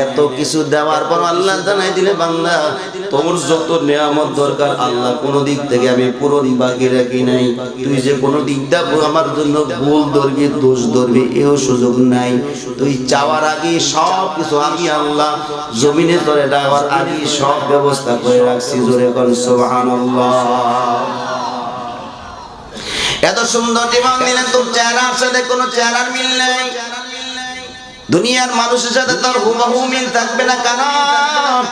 এত কিছু দেওয়ার পর আল্লাহ জানাই দিলে, বান্দা তোর যত নিয়ামত দরকার আল্লাহ কোনো দিক থেকে আমি পূরণ বাকি রাখি নাই। তুই যে কোনো দিকটা আমার জন্য ভুল ধরবি, দোষ ধরবি, এও সুযোগ নাই। তুই চাওয়ার আগে সব কিছু আমি আল্লাহ জমিনে তোরে দেওয়ার আগে সব ব্যবস্থা করে রাখছি। জোরে কোন সুবহানাল্লাহ। এত সুন্দর জীবন দিলেন, তোর চেহারার সাথে কোনো চেহারার মিল নেই। দুনিয়ার মানুষের সাথে তোর হুবহু মিল থাকবে না, কারণ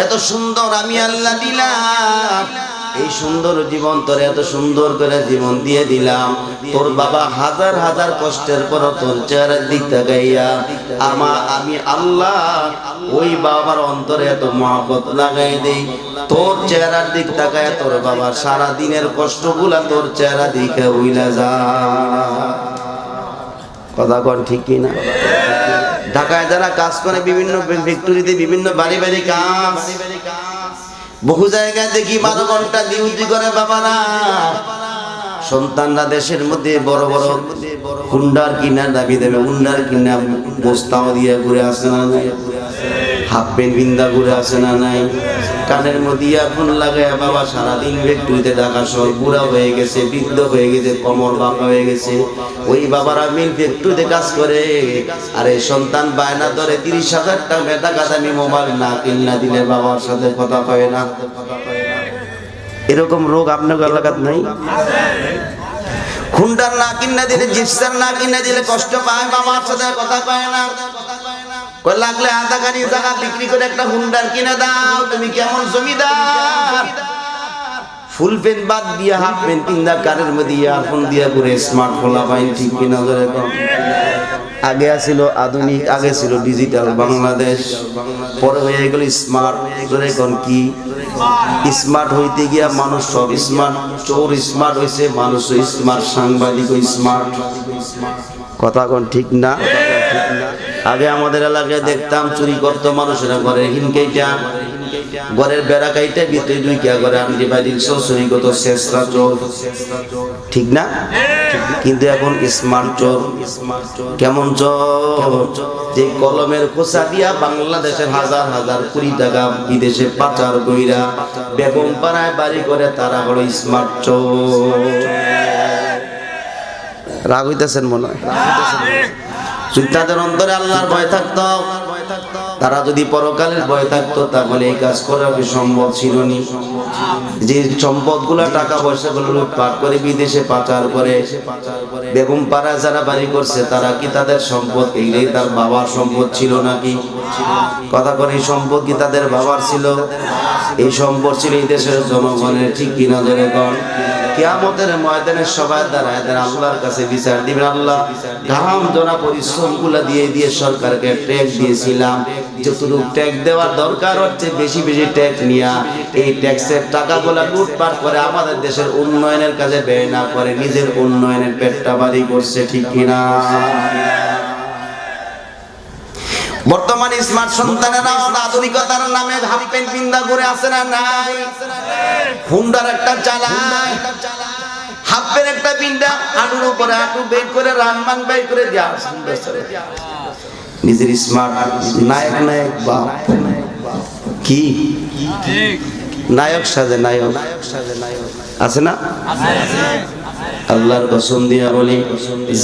এত সুন্দর আমি আল্লাহ দিলাম। এই সুন্দর জীবন তোর এত সুন্দর করে জীবন দিয়ে দিলাম। তোর বাবা হাজার হাজার কষ্টের পর তোর চেহারার দিক তাকাইয়া আমি আল্লাহ ওই বাবার অন্তরে এত মহব্বত লাগাই দেই। তোর চেহারার দিক তাকায় তোর বাবা সারা দিনের কষ্টগুলা তোর চেহারা দিকে উইলা যায়। কথা কোন ঠিক কি না? ঢাকায় যারা কাজ করে, বিভিন্ন ফ্যাক্টরিতে, বিভিন্ন বাড়ি বাড়ি কাজ, বহু জায়গায় দেখি 12 ঘন্টা ডিউটি করে বাবারা। সন্তানরা দেশের মধ্যে বড় বড় হুন্ডার কিনা দাবি দেবে, হুন্ডার কিনা বস্তাও দিয়ে ঘুরে আসে না নাই, হাফ প্যান্ট বিন্দা ঘুরে আসে না নাই, কানের মধ্যে ইয়ারফোন লাগায় বাবা সারাদিন ফ্যাক্টরিতে ঢাকা শহর বুড়া হয়ে গেছে, বৃদ্ধ হয়ে গেছে, কোমর বাঁকা হয়ে গেছে। ওই বাবারা মিল ফ্যাক্টরিতে কাজ করে, আর এই সন্তান বায়না ধরে 30,000 টাকা দামি মোবাইল না কিনা দিলে বাবার সাথে কথা কয় না। এরকম রোগ আপনার এলাকাত নাই? হুন্ডার না কিনা দিলে, জিপসার না কিনা দিলে কষ্ট পায়, বাবার সাথে কথা কয় না। লাগলে আধা গাড়ি জায়গা বিক্রি করে একটা হুন্ডার কিনে দাও, তুমি কেমন জমিদার। ফুল প্যান্ট বাদ দিয়ে হাফ প্যান্ট কিনা কারের মধ্যে ইয়ারফোন দিয়া করে স্মার্টফোন লাগাই, ঠিক কিনা? ধরে আগে ছিল আধুনিক, আগে ছিল ডিজিটাল বাংলাদেশ, পরে হয়ে গেল স্মার্ট। ধরে কোন কি স্মার্ট হইতে গিয়া মানুষ সব স্মার্ট, চোর স্মার্ট হয়েছে, মানুষ স্মার্ট, সাংবাদিক স্মার্ট। কথা কোন ঠিক না? আগে আমাদের এলাকায় দেখতাম চুরি করতো মানুষেরা, ঘরের হিনকেইটা, ঘরের বেড়া কাইটা ভিতরে ঢুকিয়া ঘরে আন্টি বাড়ি চুরি করতো, শেষরা চোর, ঠিক না? কিন্তু এখন স্মার্ট চোর। কেমন চোর? যে কলমের খোসা দিয়া বাংলাদেশের হাজার হাজার কোটি টাকা বিদেশে পাচার কইরা বেগম পাড়ায় বাড়ি করে, তারা হলো স্মার্ট চোর। রাগ হইতেছেন মনে হয়? তাদের অন্তরে আল্লাহর ভয় থাকতো, তারা যদি পরকালের ভয় থাকতো তাহলে এই কাজ করা কি সম্ভব ছিল না? যে সম্পদগুলা, টাকা পয়সাগুলো লুটপাট করে বিদেশে পাচার করে, বেগম পাড়া যারা বাড়ি করছে তারা কি তাদের সম্পদ, এইটাই তার বাবার সম্পদ ছিল নাকি? কথা করে এই সম্পদ কি তাদের বাবার ছিল? এই সম্পদ ছিল এই দেশের জনগণের, ঠিক কিনা? ধরে কর কিয়ামতের ময়দানে সবাই দাঁড়ায় আল্লাহর কাছে বিচার দিবেন। আল্লাহ, ঘাম জনা পরিশ্রম গুলা দিয়ে দিয়ে সরকারকে ট্যাক্স দিয়েছিলাম, যতটুকু ট্যাক্স দেওয়ার দরকার হচ্ছে বেশি বেশি ট্যাক্স নিয়া এই ট্যাক্সের টাকাগুলা লুটপাট করে আমাদের দেশের উন্নয়নের কাজে ব্যয় না করে নিজের উন্নয়নের পেটটা বাড়ি করছে, ঠিক কিনা? বর্তমানে স্মার্ট সন্তানেরা আধুনিকতার নামে হাফ প্যান্ট পিন্দা করে আসে না নাই? হুন্ডার একটা চালায়, হাফ প্যান্ট একটা পিন্দা, হাঁটুর উপরে হাঁটু বের করে রানমান বাই করে দিয়া নিজের স্মার্ট নায়ক। নায়ক বাপ কি নায়ক সাজে, নায়ক আছে না? আল্লাহর কসম দিয়া বলি,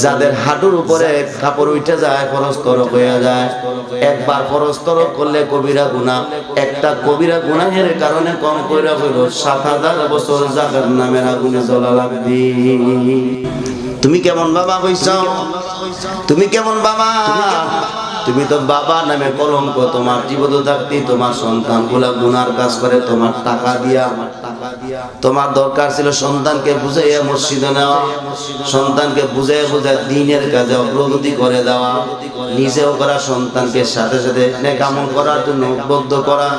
যাদের হাঁটুর উপরে কাপড় উঠে যায়, ফরস্তরক হয়ে যায়, একবার ফরস্তরক করলে কবিরা গুনাহ, একটা কবিরা গুনাহের কারণে কম কইরা হইল 7,000 বছর জাহান্নামের আগুনে জ্বলা লাগবে। তুমি কেমন বাবা হইছ? তুমি কেমন বাবা? তুমি তো বাবা নামে কলঙ্ক। তোমার জীবিত থাকতে তোমার সন্তানগুলা গুনার কাজ করে তোমার টাকা দিয়া। তোমার দরকার ছিল সন্তানকে বুঝাইয়া মসজিদে নেওয়া, সন্তানকে বুঝাইয়া বুঝাইয়া দ্বীনের কাজে অগ্রগতি করে দেওয়া, নিজেও করা, সন্তানকে সাথে সাথে নেক আমল করার জন্য উদ্বুদ্ধ করা।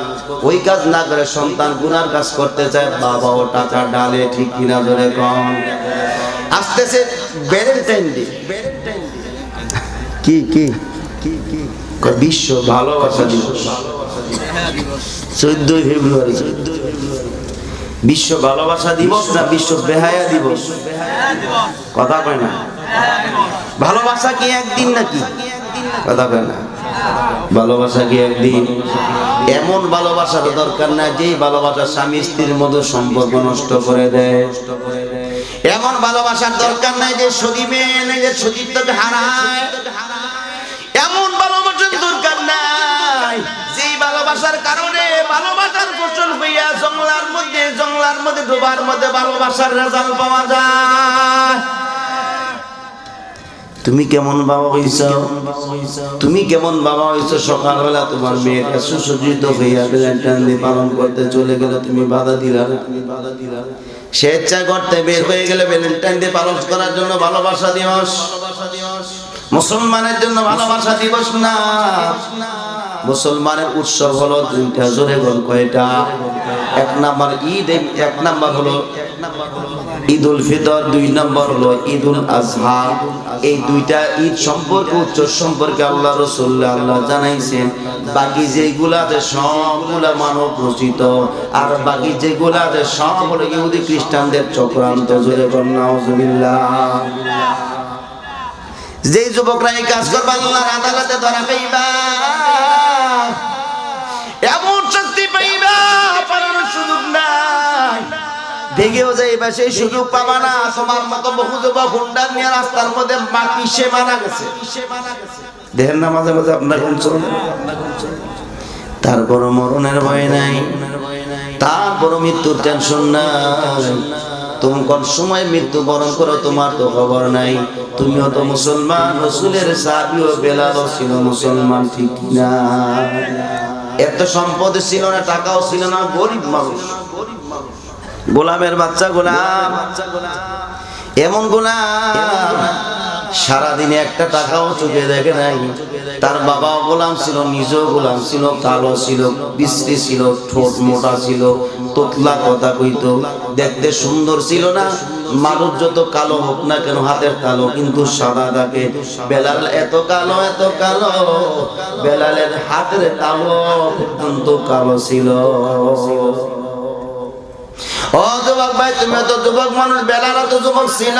ওই কাজ না করে সন্তান গুনার কাজ করতে চায়, বাবাও টাকা ডালে। ঠিক কিনা ধরে কম? আসতেছে ভ্যালেন্টাইন ডে। কি কি বিশ্ব ভালোবাসা দিবস, 14 ফেব্রুয়ারি। বিশ্ব ভালোবাসা দিবস না বিশ্ব বেহায়া দিবস? কথা কয় না। ভালোবাসা কি একদিন নাকি? কথা কয় না। ভালোবাসা কি একদিন? এমন ভালোবাসার দরকার না যেই ভালোবাসা স্বামী স্ত্রীর মধ্যে সম্পর্ক নষ্ট করে দেয়। এমন ভালোবাসার দরকার নাই যে সদীপে যে সতীত্বকে হারায়। এমন ভালোবাসার দরকার নাই যেই ভালোবাসার কারণে ভালোবাসার ফসল হইয়া জঙ্গলার মধ্যে ডোবার মধ্যে ভালোবাসার রেজাল্ট পাওয়া যায়। তুমি কেমন বাবা হইছ? তুমি কেমন বাবা হইছ? সকালবেলা তোমার মেয়েটা সুসজ্জিত হইয়া ভ্যালেন্টাইন ডে পালন করতে চলে গেল, তুমি বাধা দিলা না। সে ইচ্ছা করতে বের হয়ে গেলে ভ্যালেন্টাইন ডে পালন করার জন্য ভালোবাসা দিবস। মুসলমানের জন্য ভালোবাসা দিবস না। মুসলমানের উৎসব হলো দুইটা। জোরে বল কয়টা? এক নাম্বার ঈদ, এক নাম্বার হলো ঈদুল ফিতর, 2 নম্বর হলো ঈদুল আজহা। এই দুইটা ঈদ সম্পর্কে উৎসব সম্পর্কে আল্লাহ রাসূলুল্লাহ আল্লাহ জানাইছেন। বাকি যেগুলা আছে সবগুলা মানব রচিত, আর বাকি যেগুলা আছে সব হলো ইহুদি খ্রিস্টানদের চক্রান্ত। জোরে বল নাউজুবিল্লাহ। যে যুবকরা এই কাজ করবে আল্লাহর আদালতে ধরা পাইবা, এমন শাস্তি পাইবা, পালানোর সুযোগ নাই। ভেগেও যাইবা, সেই সুযোগ পাবা না। তোমার মতো বহু যুবক হুন্ডা নিয়ে রাস্তার মধ্যে পিষে মারা গেছে। দেখেন না মাঝে মাঝে আপনার কোন চলে। তারপর মরণের ভয় নাই, তারপর মৃত্যুর টেনশন নাই। তুমি কোন সময় মৃত্যু বরণ করো তোমার তো খবর নাই। তুমিও তো মুসলমান, রাসূলের সাহাবীও বেলালও ছিল মুসলমান। ঠিক না? এত সম্পদ ছিল না, টাকাও ছিল না, গরিব মানুষ, গোলামের বাচ্চা, গোলাম, এমন গোলাম সারাদিনে একটা টাকাও চোখে দেখে নাই। তার বাবাও গোলাম ছিল, নিজেও গোলাম ছিল, কালো ছিল, বিশ্রী ছিল, ঠোঁট মোটা ছিল, তোতলা কথা কইতো, দেখতে সুন্দর ছিল না। মানুষ যত কালো হোক না কেন, হাতের কালো কিন্তু সাদা থাকে। বেলাল এত কালো, এত কালো, বেলালের হাতের কালো পর্যন্ত কালো ছিল। ও যুবক ভাই, তুমি তো যুবক মানুষ, বেলাল তো যুবক ছিল।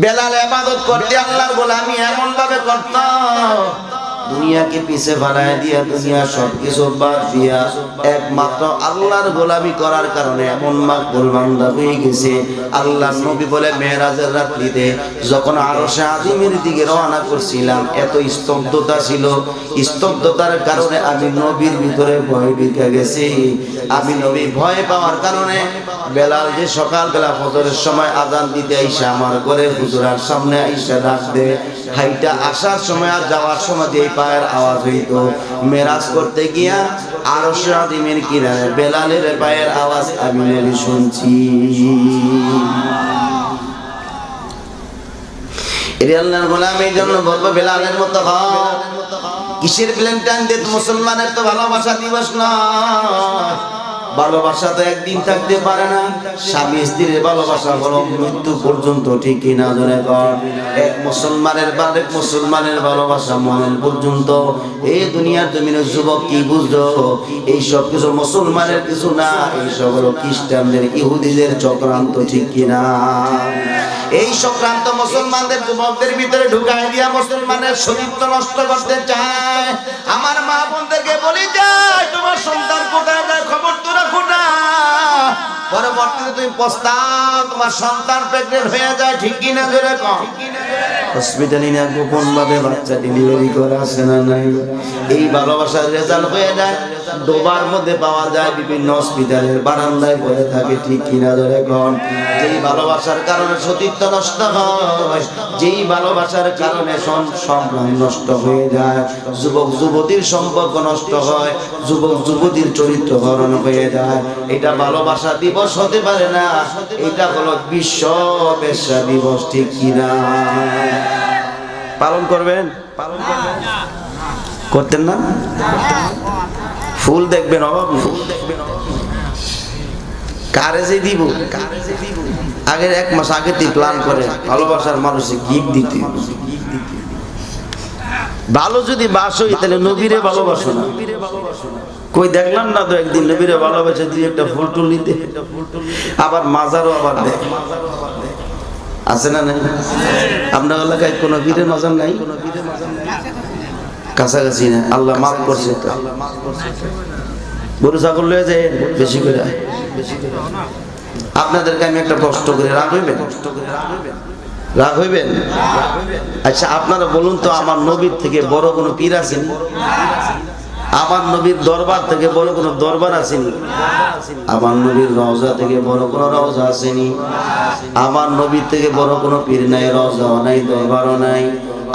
বেলাল ইবাদত করতে, আল্লাহর গোলামি এমন ভাবে করত, দুনিয়াকে পিছে ফেলায় দিয়া, দুনিয়া সবকিছু বাদ দিয়া একমাত্র আল্লাহর গোলামি করার কারণে এমন মাকবুল বান্দা হয়ে গেছে। আল্লাহর নবী বলে, মেরাজের রাত্রিতে যখন আরশে আজিমের দিকে রওনা করছিলাম, এত স্তব্ধতা ছিল, স্তব্ধতার কারণে আমি নবীর ভিতরে ভয় ঢুকে গেছি। আমি নবী ভয় পাওয়ার কারণে বেলাল যে সকালবেলা ফজরের সময় আযান দিতে আইসা আমার ঘরে হুজুরার সামনে আইসা ডাক দে, হাইটা আসার সময় আর যাওয়ার সময় যে পায়ের আওয়াজ হইতো। মেরাজ করতে গিয়া আরশে আজিমের কিনারে বেলালের পায়ের আওয়াজ আমি নবী শুনছি। এরে আল্লাহর গোলাম, এই জন্য বলবো বেলালের মতো হও। কিসের ভ্যালেন্টাইন ডে? মুসলমানের তো ভালোবাসা দিবস নয়। ভালোবাসা তো একদিন থাকতে পারে না। স্বামী স্ত্রীর ভালোবাসা হলো মৃত্যু পর্যন্ত। ঠিক কিনা জোরে কর? এক মুসলমানের ভালোবাসা মরণ পর্যন্ত। এই দুনিয়ার জমিনে যুবক কি বুঝছো? এই সব কিছু মুসলমানের কিছু না, এই সব হলো খ্রিস্টানদের, ইহুদিদের চক্রান্ত। ঠিক কিনা? এই চক্রান্ত মুসলমানদের যুবকদের ভিতরে ঢুকাই দিয়া মুসলমানের সতীত্ব নষ্ট করতে চায়। আমার মা বোনদেরকে বলি, যায় তোমার সন্তান কোথায় যায় খবর তো রাখো না। পরবর্তীতে তুমি পস্তাও, তোমার সন্তান প্রেগনেন্ট হয়ে যায়। ঠিক কিনা জোরে কম? হসপিটালে না গোপন ভাবে বাচ্চা ডেলিভারি করা আছে না নাই? এই ভালোবাসার রেজাল্ট হয়ে যায় ডোবার মধ্যে পাওয়া যায়, বিভিন্ন হসপিটালের বারান্দায় পড়ে থাকে, ঠিক কিনা ধরে কোন? যেই ভালোবাসার কারণে সতীত্ব নষ্ট হয়, যেই ভালোবাসার কারণে সংগ্রাম নষ্ট হয়ে যায়, যুবক যুবতীর সম্পর্ক নষ্ট হয়, যুবক যুবতীর চরিত্র হরণ হয়ে যায়, এটা ভালোবাসা দিবস হতে পারে না, এটা হলো বিশ্ব বেশ্যা দিবস, ঠিক কিনা? পালন করবেন? পালন করবেন? করতেন না? ফুল দেখবেন, অভাব ফুল দেখবেন, কারে যে দিব, আগের 1 মাস আগে প্ল্যান করে ভালোবাসার মানুষে গিফট দিতে। ভালো যদি বাসই তাহলে নবীরে ভালোবাসো না। কই দেখলাম না তো একদিন নবীরে ভালোবাসে দিয়ে একটা ফুল টুল নিতে, আবার মাজারও আবার দেয়, আছে না নাই? আপনার এলাকায় কোনো বীরের মাজার নাই? কাছাকাছি না? আল্লাহ মাফ করছে। গরু ছাগল লয়ে যায় বেশি করে। আপনাদেরকে আমি একটা প্রশ্ন করি, রাগ হইবেন? রাগ হইবেন? আচ্ছা আপনারা বলুন তো, আমার নবীর থেকে বড় কোনো পীর আছেন? আমার নবীর দরবার থেকে বড় কোনো দরবার আসেনি? আমার নবীর রওজা থেকে বড় কোনো রওজা আসেনি? আমার নবীর থেকে বড় কোনো পীর নাই, রওজাও নাই, দরবারও নাই।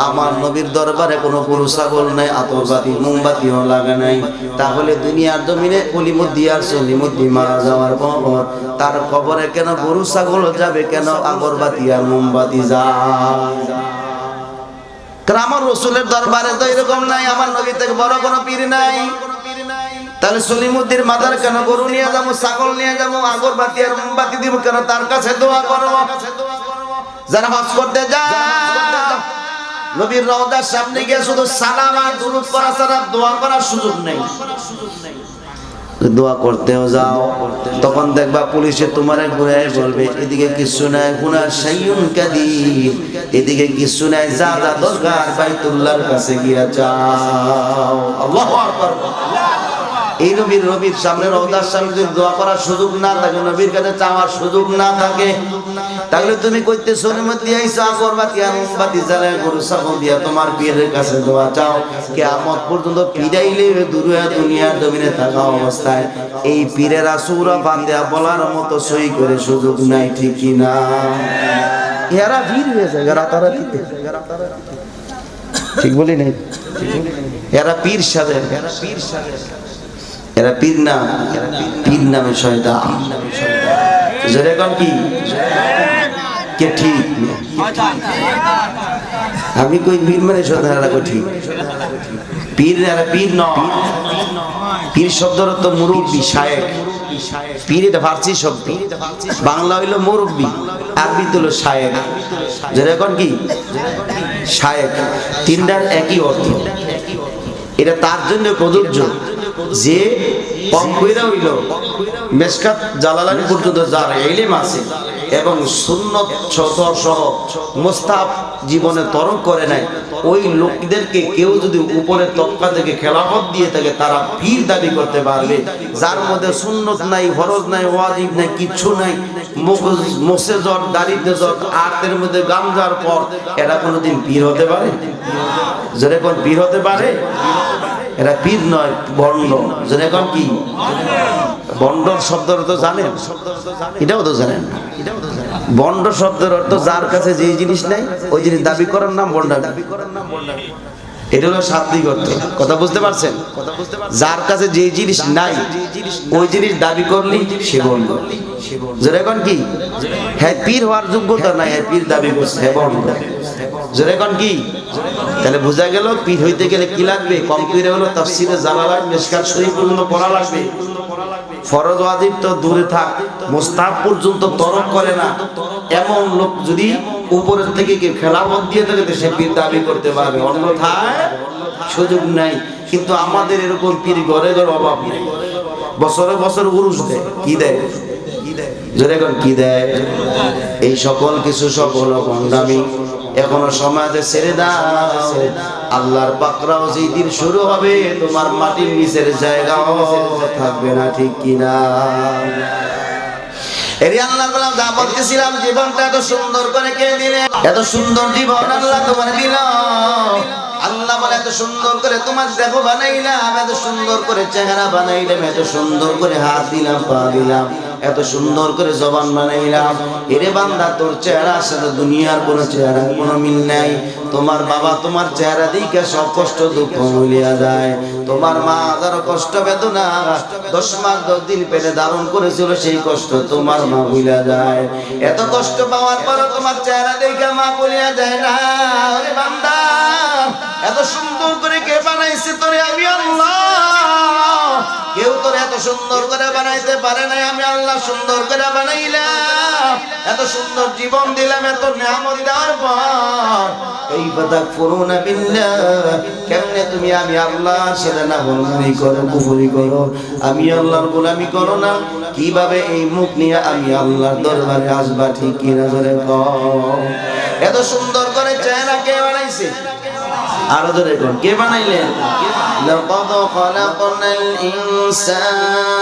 আমার নবীর দরবারে কোনো গরু ছাগল নাই, আতরবাতি মোমবাতিও লাগা নাই। তাহলে দুনিয়ার জমিনে অলিমুদ্দি আর সলিমুদ্দি মারা যাওয়ার পর তার কবরে কেন গরু ছাগল যাবে, কেন আগরবাতি আর মোমবাতি যায়? কারণ আমার রসুলের দরবারে তো এরকম নাই, আমার নবী থেকে বড় কোনো পীর নাই। তাহলে সলিমুদ্দির মাজার কেন গরু নিয়ে যাবো, ছাগল নিয়ে যাবো, আগরবাতি আর মোমবাতি দিব কেন? তার কাছে দোয়া করবো। যারা হজ করতে যায় নবীর রওজার সামনে গিয়ে শুধু সালাম আর দুরূদ পড়া ছাড়া দোয়া করার সুযোগ নেই। দোয়া করতেও যাও, তখন দেখবা পুলিশে তোমারে ঘুরে বলবে এদিকে কিছু নাই, গুনাহ শাইউন কাদির, এদিকে কিছু নাই, যা যা দরকার বাইতুল্লাহর কাছে গিয়া যাও। আল্লাহু আকবার। এই নবীর সামনে রওজার সামনে যদি দোয়া করার সুযোগ না থাকে, নবীর কাছে চাওয়ার সুযোগ না থাকে, তাহলে তুমি কইতে সলিমুদ্দি আইসা আগরবাতি আর মোমবাতি জ্বালায় গরু ছাগল দিয়া তোমার পীরের কাছে দোয়া চাও। কিয়ামত পর্যন্ত পিড়াইলে দুনিয়ার জমিনে থাকা অবস্থায় এই পীরেরা সূরা ফাতিহা বলার মতো সই করে সুযোগ নাই, ঠিক কি না? এরা ভিড় হয়ে যায় রাতারাতিতে, ঠিক বলি নাই? এরা পীর সাজে, এরা পীর না, পীর নামে শয়তান। যেরকম কি কে ঠিক? আমি কই পীর মানে শয়তান, এরা কই ঠিক? পীর এরা পীর নয়। পীর শব্দের অর্থ মুরব্বি, শায়েখ। পীর এটা ফার্সি শব্দ, বাংলা হইলো মুরব্বি, আরবি হলো শায়েখ। যেরকম কি শায়েখ, তিনটার একই অর্থ। এটা তার জন্য প্রযোজ্য যে কম কইরা হইল মেশকাত জালালানী পর্যন্ত যার ইলম আছে এবং সুন্নত সহ মুস্তাহাব জীবনে তরক করে নাই, ওই লোকদেরকে কেউ যদি উপরে তবকা থেকে খেলাফত দিয়ে থাকে, তারা পীর দাবি করতে পারবে। যার মধ্যে সুন্নত নাই, ফরজ নাই, ওয়াজিব নাই, কিচ্ছু নাই, মোসে জট, দাড়িতে জট, আটের মধ্যে গামজার পর, এরা কোনোদিন পীর হতে পারে? যেরকম পীর হতে পারে? এরা পীর নয়, ভণ্ড। যেরকম কি ভণ্ড শব্দের অর্থ জানেন? এটাও তো জানেন। ভণ্ড শব্দের অর্থ যার কাছে যে জিনিস নাই ওই জিনিস দাবি করার নাম ভণ্ডামি। এটা হলো শাব্দিক অর্থ। কথা বুঝতে পারছেন? যার কাছে যে জিনিস নাই ওই জিনিস দাবি করলি সে ভণ্ড। যেরকম কি হ্যাঁ পীর হওয়ার যোগ্যতা নাই, হ্যাঁ পীর দাবি করছে, হ্যাঁ ভণ্ড। যেরকম কি তাহলে বোঝা গেল পীর হইতে গেলে কি লাগবে? কম পীরে হলো তাফসীরে জালালাইন, মিশকাত শরীফ পর্যন্ত পড়া লাগবে। ফরজ ওয়াজিব তো দূরে থাক, মুস্তাহাব পর্যন্ত তরক করে না এমন লোক যদি উপরের থেকে কেউ খেলাফত দিয়ে থাকে, সে পীর দাবি করতে পারবে, অন্যথায় সুযোগ নাই। কিন্তু আমাদের এরকম পীর ঘরে ঘরে অভাব নেই। বছরে বছর উরুস দেয়, কি দেয়? যেরকম কি দেয়? এই সকল কিছু সকল ভণ্ডামি এখনো সমাজে ছেড়ে দাও। আল্লাহর পাকড়াও যেই দিন শুরু হবে, তোমার মাটির নিচের জায়গাও থাকবে না, ঠিক কিনা? এরি আল্লাহর গোলাম যা বলতেছিলাম, জীবনটা এত সুন্দর করে কে দিলে? এত সুন্দর জীবন আল্লাহ তোমার দিল। আল্লাহ বলে এত সুন্দর করে তোমার দেহ বানাইলাম, এত সুন্দর করে চেহারা বানাইলাম, এত সুন্দর করে হাত দিলাম, পা দিলাম, এত সুন্দর করে জবান বানাইলাম। এরে বান্দা, তোর চেহারার সাথে দুনিয়ার কোনো চেহারা কোনো মিল নাই। তোমার বাবা তোমার চেহারা দিকে সব কষ্ট দুঃখ ভুলিয়া যায়। তোমার মা হাজারো কষ্ট বেদনা 10 মাস 10 দিন পেটে ধারণ করেছিল, সেই কষ্ট তোমার মা ভুলিয়া যায়। এত কষ্ট পাওয়ার পর তোমার চেহারা দেখে মা ভুলিয়া যায় না। ওরে বান্দা, এত সুন্দর করে কে বানাইছে তোরে? আমি আল্লাহ। কেউ তোরে এত সুন্দর করে বানাইতে পারে নাই, আমি আল্লাহ সুন্দর করে বানাইলাম। এত সুন্দর জীবন দিলাম, এত নিয়ামত দেওয়ার পর এই বাদা করুনা বিল্লাহ, কেমনে তুমি আমি আল্লাহর সাথে নাফরমানি করো, কুফরি করো, আমি আল্লাহর গোলামি করো না? কিভাবে এই মুখ নিয়ে আমি আল্লাহর দরবারে আসবা? ঠিক কি না জোরে কও? এত সুন্দর করে চেহারা কে বানাইছে? আরো জোরে কোন কে বানাইলেন? লাকাদ খালাকনাল ইনসান,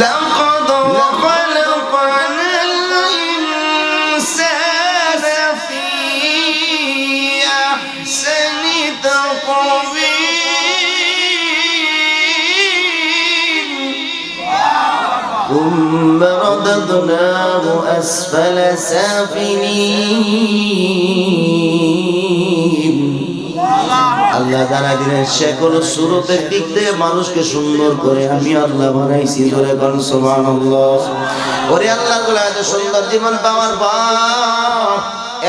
লাকাদ খালাকনাল ইনসানা ফি আহসানি তাকওয়িম, ثم رددناه أسفل سافلين। আল্লাহ জানা দিলেন সে কোন সুরতের দিক থেকে মানুষকে সুন্দর করে আমি আল্লাহ বানাইছি। ধরে কোন সুবহানাল্লাহ। ওরে আল্লাহ গুলা এত সুন্দর জীবন পাওয়ার পর,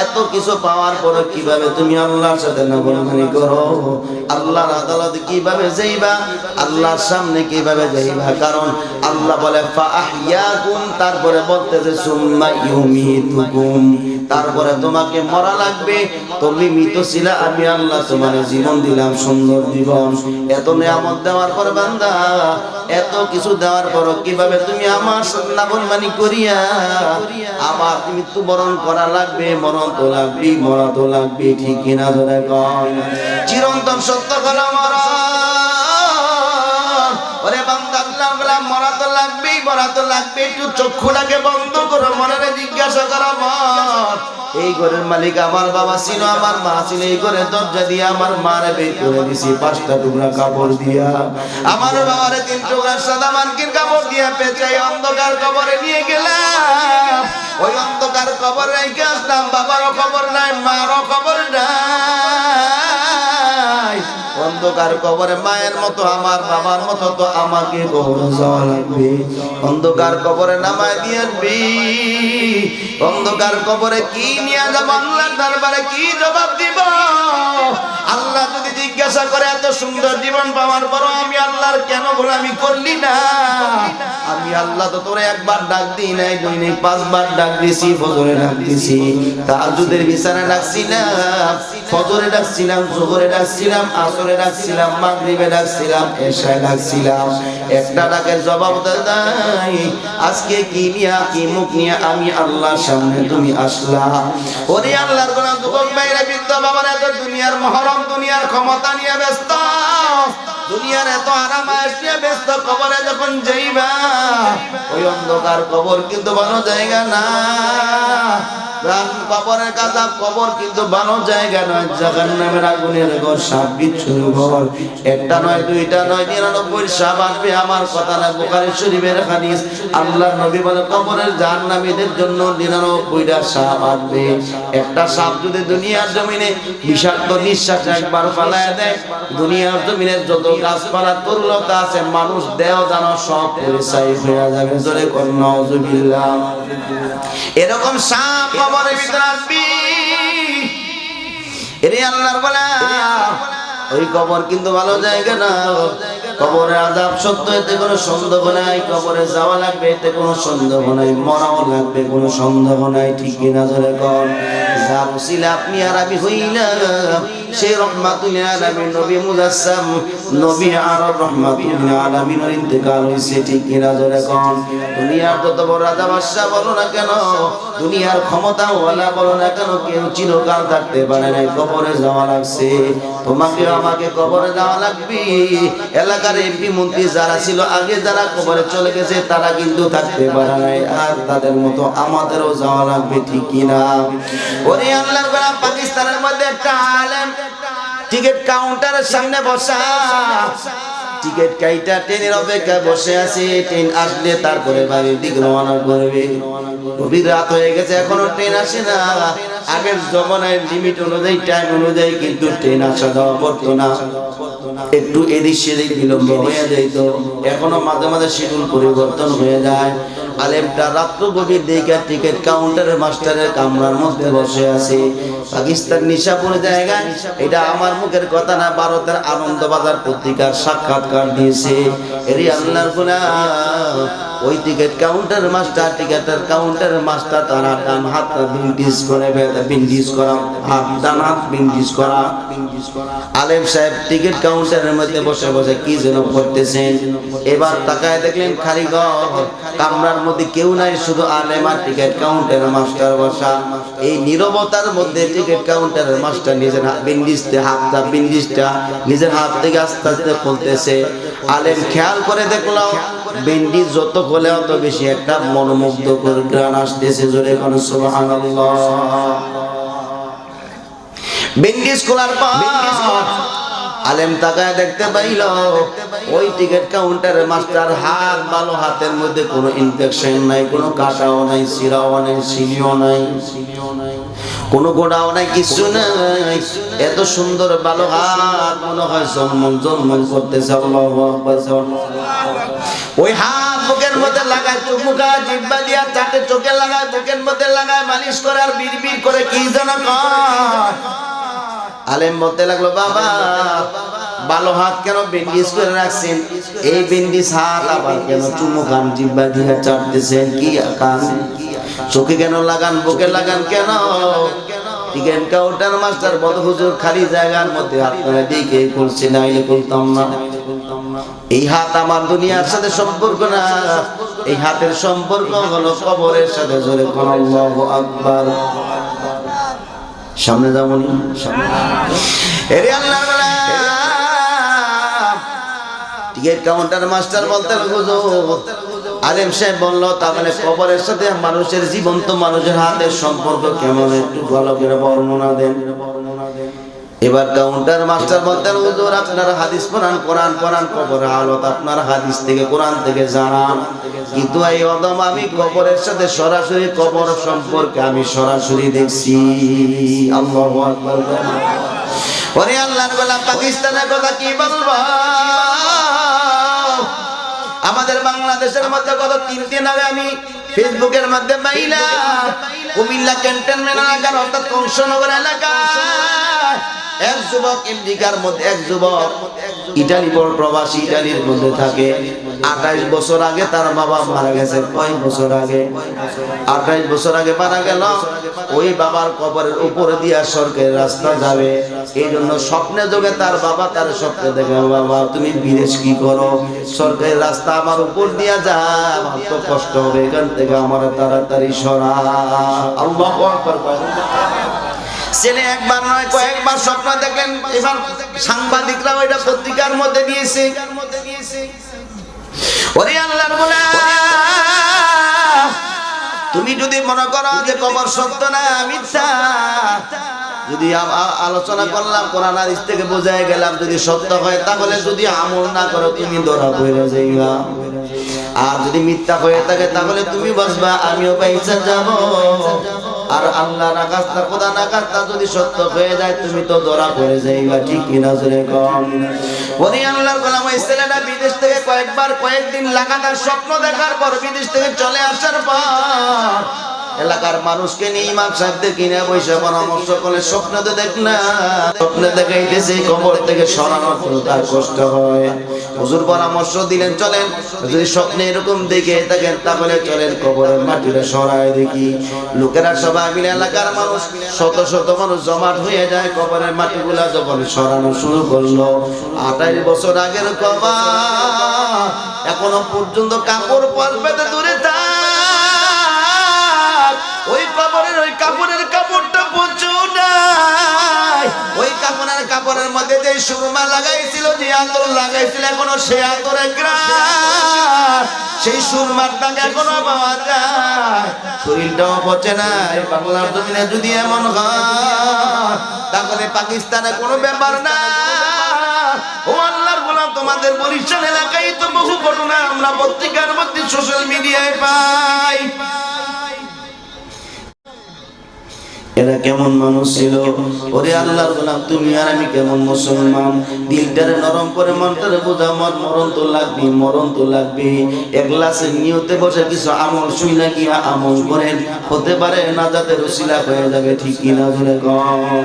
এত কিছু পাওয়ার পরে কিভাবে তুমি আল্লাহর সাথে নাফরমানি করো? আল্লাহর আদালতে কিভাবে যাইবা? আল্লাহর সামনে কিভাবে যাইবা? কারণ আল্লাহ বলে ফাআহইয়াকুম, তারপরে বলতেছে সুম্মা ইউমিতুকুম, তারপরে তোমাকে মরা লাগবে। তুমি মৃত ছিলা, আমি আল্লাহ তোমার জীবন দিলাম, সুন্দর জীবন। এত নিয়ামত দেওয়ার পর বান্দা, এত কিছু দেওয়ার পর কিভাবে তুমি আমার সাথে নাফরমানি করিয়া আমার মৃত্যুবরণ করা লাগবে? মরণ তো লাগবে, মরা তো লাগবে, ঠিক কিনা ধরে কয়? চিরন্তন সত্য হলো মরণ। ওরে বান্দা, আল্লাহ বলে মরা তো লাগবেই, মরা তো লাগবে। একটু চক্ষুটাকে বন্ধ করো, মনে জিজ্ঞাসা করো, মর এই ঘরের মালিক আমার বাবা ছিল, আমার মা ছিল। এই ঘরের দরজা দিয়ে আমার মারে বের করে দিছি 5টা টুকরা কাপড় দিয়া। আমার বাবারে 3 টুকরা সাদা মার্কিন কাপড় দিয়া পেঁচাই অন্ধকার কবরে নিয়ে গেলাম। ওই অন্ধকার কবর রেখে আসলাম। বাবারও খবর নাই, মারও খবর নাই। অন্ধকার কবরে মায়ের মতো আমার বাবার মতো তো আমাকে কবরে যাওয়া লাগবে। অন্ধকার কবরে নামায় দিয়ে আসবি। অন্ধকার কবরে কি নিয়ে যাব? আল্লাহর দরবারে কি জবাব দিব? আল্লাহ যদি জিজ্ঞাসা করে এত সুন্দর জীবন পাওয়ার পর আমি আল্লাহর কেন গোলামি করলি না? আমি আল্লাহ তো তোরে একবার ডাক দিই নাই, দৈনিক 5 বার ডাক দিছি। ফজরে ডাক দিছি, তাহাজ্জুদের বিছানা ডাকছিলাম, ফজরে ডাকছিলাম, যোহরে ডাকছিলাম, আসরে ডাকছিলাম, মাগরিবে ডাকছিলাম, এশায় ডাকছিলাম। একটা ডাকের জবাব দেয়। আজকে কি নিয়া, কি মুখ নিয়ে আমি আল্লাহর সামনে তুমি আসলা? ওরে আল্লাহর গোলাম যুবক ভাইরা, বৃদ্ধ বাবারা, এত দুনিয়ার মহরম, দুনিয়ার ক্ষমতা নিয়ে ব্যস্ত, দুনিয়ার এত আরাম আয়েশ নিয়ে ব্যস্ত। কবরে যখন যাইবা, ওই অন্ধকার কবর কিন্তু ভালো জায়গা না। কবরের কাছে কবর কিন্তু ভালো জায়গা নয়। জাহান্নামের আগুনের ঘর, সাপ বিচ্ছুর ঘর। একটা নয়, দুইটা নয়, 99 সাপ আসবে। আমার কথা না, বুখারী শরীফের হাদিস। আল্লাহর নবী বলে কবরের জাহান্নামীদের জন্য 99টা সাপ আসবে। একটা সাপ যদি দুনিয়ার জমিনে বিষাক্ত নিঃশ্বাস একবার ফালায় দেয়, দুনিয়ার জমিনের যত গাছপালা তরুলতা আছে, মানুষ দেহ জানো সব পরিচয় হয়ে যাবে। জোরে কর নাউজুবিল্লাহ। এরকম সাপ কবরের ভিতরে আসবি। এরে আল্লাহর বলা, ওই কবর কিন্তু ভালো জায়গা না। কবরে আযাব সত্য, এতে কোনো সন্দেহ নাই। কবরে যাওয়া লাগবে, এতে কোনো সন্দেহ নাই। মরাও লাগবে, কোনো সন্দেহ নাই। ঠিক কিনা জোরে কর? যার উসিলা আপনি আর আমি হইলাম, সেই রহমাতুল আলামিন নবী মুজাসসাম, নবী আরব রহমাতুল আলামিনের ইন্তেকাল হইছে। ঠিক কিনা জোরে কর? দুনিয়ার যত বড় রাজা বাদশা বলো না কেন, দুনিয়ার ক্ষমতা ওয়ালা বলো না কেন, কেউ চিরকাল থাকতে পারে না। কবরে যাওয়া লাগছে। তোমাকে আমাকে কবরে যাওয়া লাগবে। এলাকার এমপি মন্ত্রী যারা ছিল আগে, যারা কবরে চলে গেছে, তারা কিন্তু থাকতে পারে নাই, আর তাদের মতো আমাদেরও যাওয়া লাগবে, ঠিক কিনা? ওরে আল্লাহর গোলাম, পাকিস্তানের মধ্যে একটা আলেম টিকিট কাউন্টারের সামনে বসা, টিকিট কাইটা ট্রেনের অপেক্ষায় বসে আছে। ট্রেন আসলে তারপরে বাড়ির দিকে রওনা করবে। গভীর রাত হয়ে গেছে, এখনো ট্রেন আসে না। আগের জমানায় লিমিট অনুযায়ী, টাইম অনুযায়ী কিন্তু ট্রেন আসা যাওয়া করতো না, একটু এদিক সেদিক বিলম্ব হয়ে যেত। এখনো মাঝে মাঝে শিডিউল পরিবর্তন হয়ে যায়। আলেমটা রাত্র গভীর দিকে টিকিট কাউন্টারের মাস্টারের কামরার মধ্যে বসে আছে। পাকিস্তান নিশাপুর জায়গায়, এটা আমার মুখের কথা না, ভারতের আনন্দবাজার পত্রিকার সাক্ষাৎকার দিয়েছে। এরই আল্লাহর গোলাম, ওই টিকিট কাউন্টারের মাস্টার, টিকিটের কাউন্টারের মাস্টার, তারা ডান হাতটা বিন্ডিজ করে, বিন্ডিজ করা হাত, ডান হাত বিন্ডিজ করা। আলেম সাহেব টিকিট কাউন্টারের মধ্যে বসে বসে কি যেন করতেছেন। এবার তাকায় দেখলেন খালি ঘর, কামরার মধ্যে কেউ নাই, শুধু আলেম আর টিকিট কাউন্টারের মাস্টার বসা। এই নীরবতার মধ্যে টিকিট কাউন্টারের মাস্টার নিজের হাতটা বিন্ডিজটা নিজের হাত থেকে আস্তে আস্তে খুলতেছে। আলেম খেয়াল করে দেখলো বিন্ডিজ যত খোলে অত বেশি একটা মনোমুগ্ধকর গান আসতেছে। জোরে কোন সুবহানাল্লাহ। বিন্ডিজ খোলার পর আলেম তাকায় দেখতে পাইল ওই টিকিট কাউন্টারের মাস্টার হাত ভালো, হাতের মধ্যে কোনো ইনফেকশন নাই, কোনো কাটাও নাই, সিরাও নাই, সিলিও নাই, কোনো গোড়াও নাই, কিছু নাই। এত সুন্দর ভালো হাত, মনে হয় জলমল জলমল করতেছে। আল্লাহু আকবার। ওই হাত বুকের মধ্যে লাগায়, চুমুকা জিহ্বা দিয়া চাটে, চোখে লাগায়, বুকের মধ্যে লাগায়, মালিশ করে আর বিড়বিড় করে কি যেন কয়। আলেম বলতে লাগলো, বাবা ভালো হাত কেন বেন্ডিজ করে রাখছেন? এই বেন্ডিজ হাত আবার কেন চুমুকান জিহ্বা দিয়ে চাটতেছেন? কি কান? চোখে কেন লাগান, বুকে লাগান কেন? টিকিট কাউন্টার মাস্টার বড় হুজুর, খালি জায়গার মধ্যে হাত করে দিকে খুলছে, নাইলে খুলতাম না। এই হাত আমার দুনিয়ার সাথে সম্পর্ক না, এই হাতের সম্পর্ক হলো কবরের সাথে। জোরে কোন আল্লাহু আকবার। সামনে যাবনি, এরে আল্লাহর গোলাম, টিকিট কাউন্টার মাস্টার বলতে হুজুর, আলেম সাহেব বলল, তার মানে কবরের সাথে মানুষের, জীবন্ত মানুষের হাতের সম্পর্ক কেমন, একটু ভালো করে বর্ণনা দেন। এবার কাউন্টার মাস্টার বলতেন, হুজুর আপনার হাদিস পড়ান, কোরআন পড়ান, কবরের হালত আপনার হাদিস থেকে, কোরআন থেকে জানান, কিন্তু এই অদম আমি কবরের সাথে সরাসরি, কবর সম্পর্কে আমি সরাসরি দেখছি। আল্লাহু আকবার। ওরে আল্লাহর গোলাম, পাকিস্তানের কথা কি বলবো? আমাদের বাংলাদেশের মধ্যে গত 3 দিন আগে আমি ফেসবুকের মধ্যে পাইলাম, কুমিল্লা ক্যান্টনমেন্ট এলাকার অর্থাৎ কংসনগর এলাকায় এক যুবক, আমেরিকার মধ্যে এক যুবক, ইটালি বড় প্রবাসী, ইটালির মধ্যে থাকে। 28 বছর আগে তার বাবা মারা গেছে। কয় বছর আগে? 28 বছর আগে মারা গেল। ওই বাবার কবরের উপরে দিয়া সরকারের রাস্তা যাবে, এই জন্য স্বপ্নে যোগে তার বাবা তার স্বপ্নে দেখে, বাবা তুমি বিদেশ কি করো, সরকারের রাস্তা আমার উপর দিয়া যায়, আমার তো কষ্ট হবে, এখান থেকে আমার তাড়াতাড়ি সরা। আল্লাহু আকবার। ছেলে একবার নয় কয়েকবার স্বপ্ন দেখলেন। এবার সাংবাদিকরা ওইটা পত্রিকার মধ্যে দিয়েছে। ওরে আল্লাহর গোলাম, তুমি যদি মনে করো যে কবর সত্য না মিথ্যা, যদি আলোচনা করলাম, কোরআন হাদিস থেকে বোঝায় গেলাম, যদি সত্য হয় তাহলে যদি আমল না করো তুমি ধরা পড়ে যাইবা, আর যদি মিথ্যা হয়ে থাকে তাহলে তুমি বাঁচবা, আমিও বাইচা যাব। আর আল্লাহ না কাস্তা, খোদা না কাস্তা যদি সত্য হয়ে যায় তুমি তো ধরা পড়ে যাইবা, ঠিক কিনা? জোরে কম। ওরে আল্লাহর গোলাম, ওই ছেলেটা বিদেশ থেকে কয়েকদিন লাগাতার স্বপ্ন দেখার পর, বিদেশ থেকে চলে আসার পর এলাকার মানুষকে নিয়ে, ইমাম সাহেবদের কিনে বসে পরামর্শ করে, স্বপ্নে তো দেখ না, স্বপ্নে দেখাইতেছে কবর থেকে সরানোর তার কষ্ট হয়। হুজুর পরামর্শ দিলেন, চলেন যদি স্বপ্নে এরকম দেখে থাকেন তাহলে চলেন কবরের মাটিটা সরায় দেখি। লোকেরা সবাই মিলে, এলাকার মানুষ শত শত মানুষ জমাট হয়ে যায়। কবরের মাটিগুলা যখন সরানো শুরু করলো, 28 বছর আগের কবর এখনো পর্যন্ত কাপড় পরবে দূরে ওই কবরের ওই কাপড়ের কাপড়টা পচু নাই, ওই কাপড়ের মধ্যে যে সুরমা লাগাইছিল, যে আতর লাগাইছিল, এখনো সেই আতরের ঘ্রাণ, সেই সুরমার দাগ এখনো পাওয়া যায়। শরীরটাও পচে না। এই বাংলার জমিনে যদি এমন হয় তাহলে পাকিস্তানে কোনো ব্যাপার না। ও আল্লাহর গোলাম, তোমাদের বরিশাল এলাকায় তো বহু ঘটনা আমরা পত্রিকার মধ্যে সোশ্যাল মিডিয়ায় পাই। এরা কেমন মানুষ ছিল? ওরে আল্লাহর গোলাম, তুমি আর আমি কেমন মুসলমান? দিলটারে নরম করে মনটারে বোঝা, মরণ তো লাগবে, মরণ তো লাগবে। একলাসের নিয়তে বসে কিছু আমল শুই না গিয়া আমল করেন, হতে পারে নাজাতের ওসিলা হয়ে যাবে। ঠিক কিনা ধরে কম?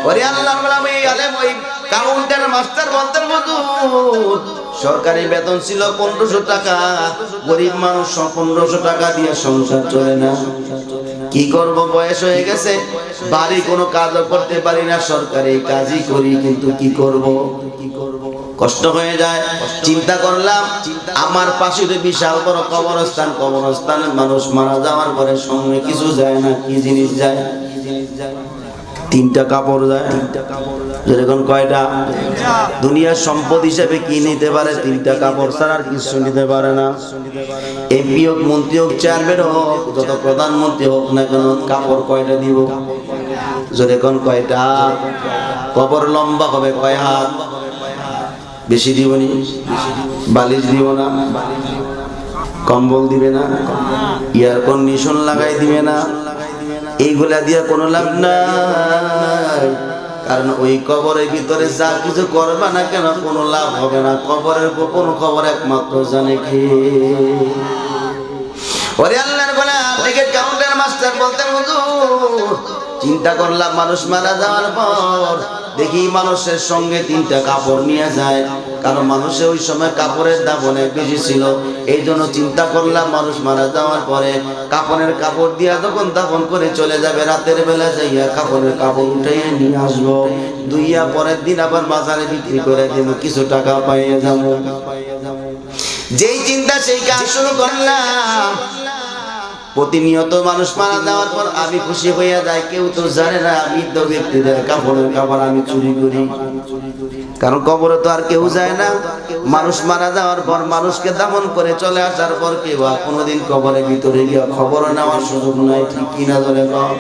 ওরে আল্লাহর গোলাম, এই আলেম ওই কাউন্টার মাস্টার বলতেন, হুজুর সরকারি বেতন ছিল 1500 টাকা, গরিব মানুষ 1500 টাকা দিয়ে সংসার চলে না। কি করব, বয়স হয়ে গেছে, বাড়ি কোনো কাজও করতে পারি না, সরকারি কাজই করি, কিন্তু কি করব, কষ্ট হয়ে যায়। চিন্তা করলাম, আমার পাশে বিশাল বড় কবরস্থান, কবরস্থানে মানুষ মারা যাওয়ার পরে সঙ্গে কিছু যায় না। কি জিনিস যায়? 3টা কাপড় যায়। যেরকম কয়টা? দুনিয়ার সম্পদ হিসেবে কি নিতে পারে? 3টা কাপড় ছাড়া আর কিছু নিতে পারে না। এমপি হোক, মন্ত্রী হোক, চেয়ারম্যান হোক, যত প্রধানমন্ত্রী হোক না কেন, কাপড় কয়টা দিব? যেরকম কয়টা? কবর লম্বা হবে কয় হাত? বেশি দিবনি? বালিশ দিব না? কম্বল দিবে না? এয়ার কন্ডিশন লাগাই দিবে না? এইগুলা দিয়ে কোনো লাভ নাই। কারণ ওই কবরের ভিতরে যা কিছু করবে না কেন, কোনো লাভ হবে না। কবরের গোপন খবর একমাত্র জানে কে? ওরে আল্লাহর গোলাম, টিকিট কাউন্টার মাস্টার বলতেন, হুজুর চিন্তা করলাম, মানুষ মারা যাওয়ার পর দেখি মানুষের সঙ্গে 3টা কাপড় নিয়ে যায়। কারণ মানুষের ওই সময় কাপড়ের দাম অনেক বেশি ছিল। এই জন্য চিন্তা করলাম, মানুষ মারা যাওয়ার পরে কাপড়ের কাপড় দিয়া যখন দাফন করে চলে যাবে, রাতের বেলা যাইয়া কাপড়ের কাপড় উঠাইয়া নিয়ে আসবো, দুইয়া পরের দিন আবার বাজারে বিক্রি করে দেব, কিছু টাকা পাইয়ে যাবো। যেই চিন্তা সেই কাজ শুরু করলাম। প্রতিনিয়ত মানুষ মারা যাওয়ার পর আমি খুশি হইয়া যাই, কেউ তো জানে না বৃদ্ধ ব্যক্তিদের কাপড়ের কাপড় আমি চুরি করি। কারণ কবরে তো আর কেউ যায় না। মানুষ মারা যাওয়ার পর, মানুষকে দাফন করে চলে আসার পর কেউ আর কোনোদিন কবরের ভিতরে গিয়ে খবর নেওয়ার সুযোগ নাই। ঠিক কিনা বলে কম?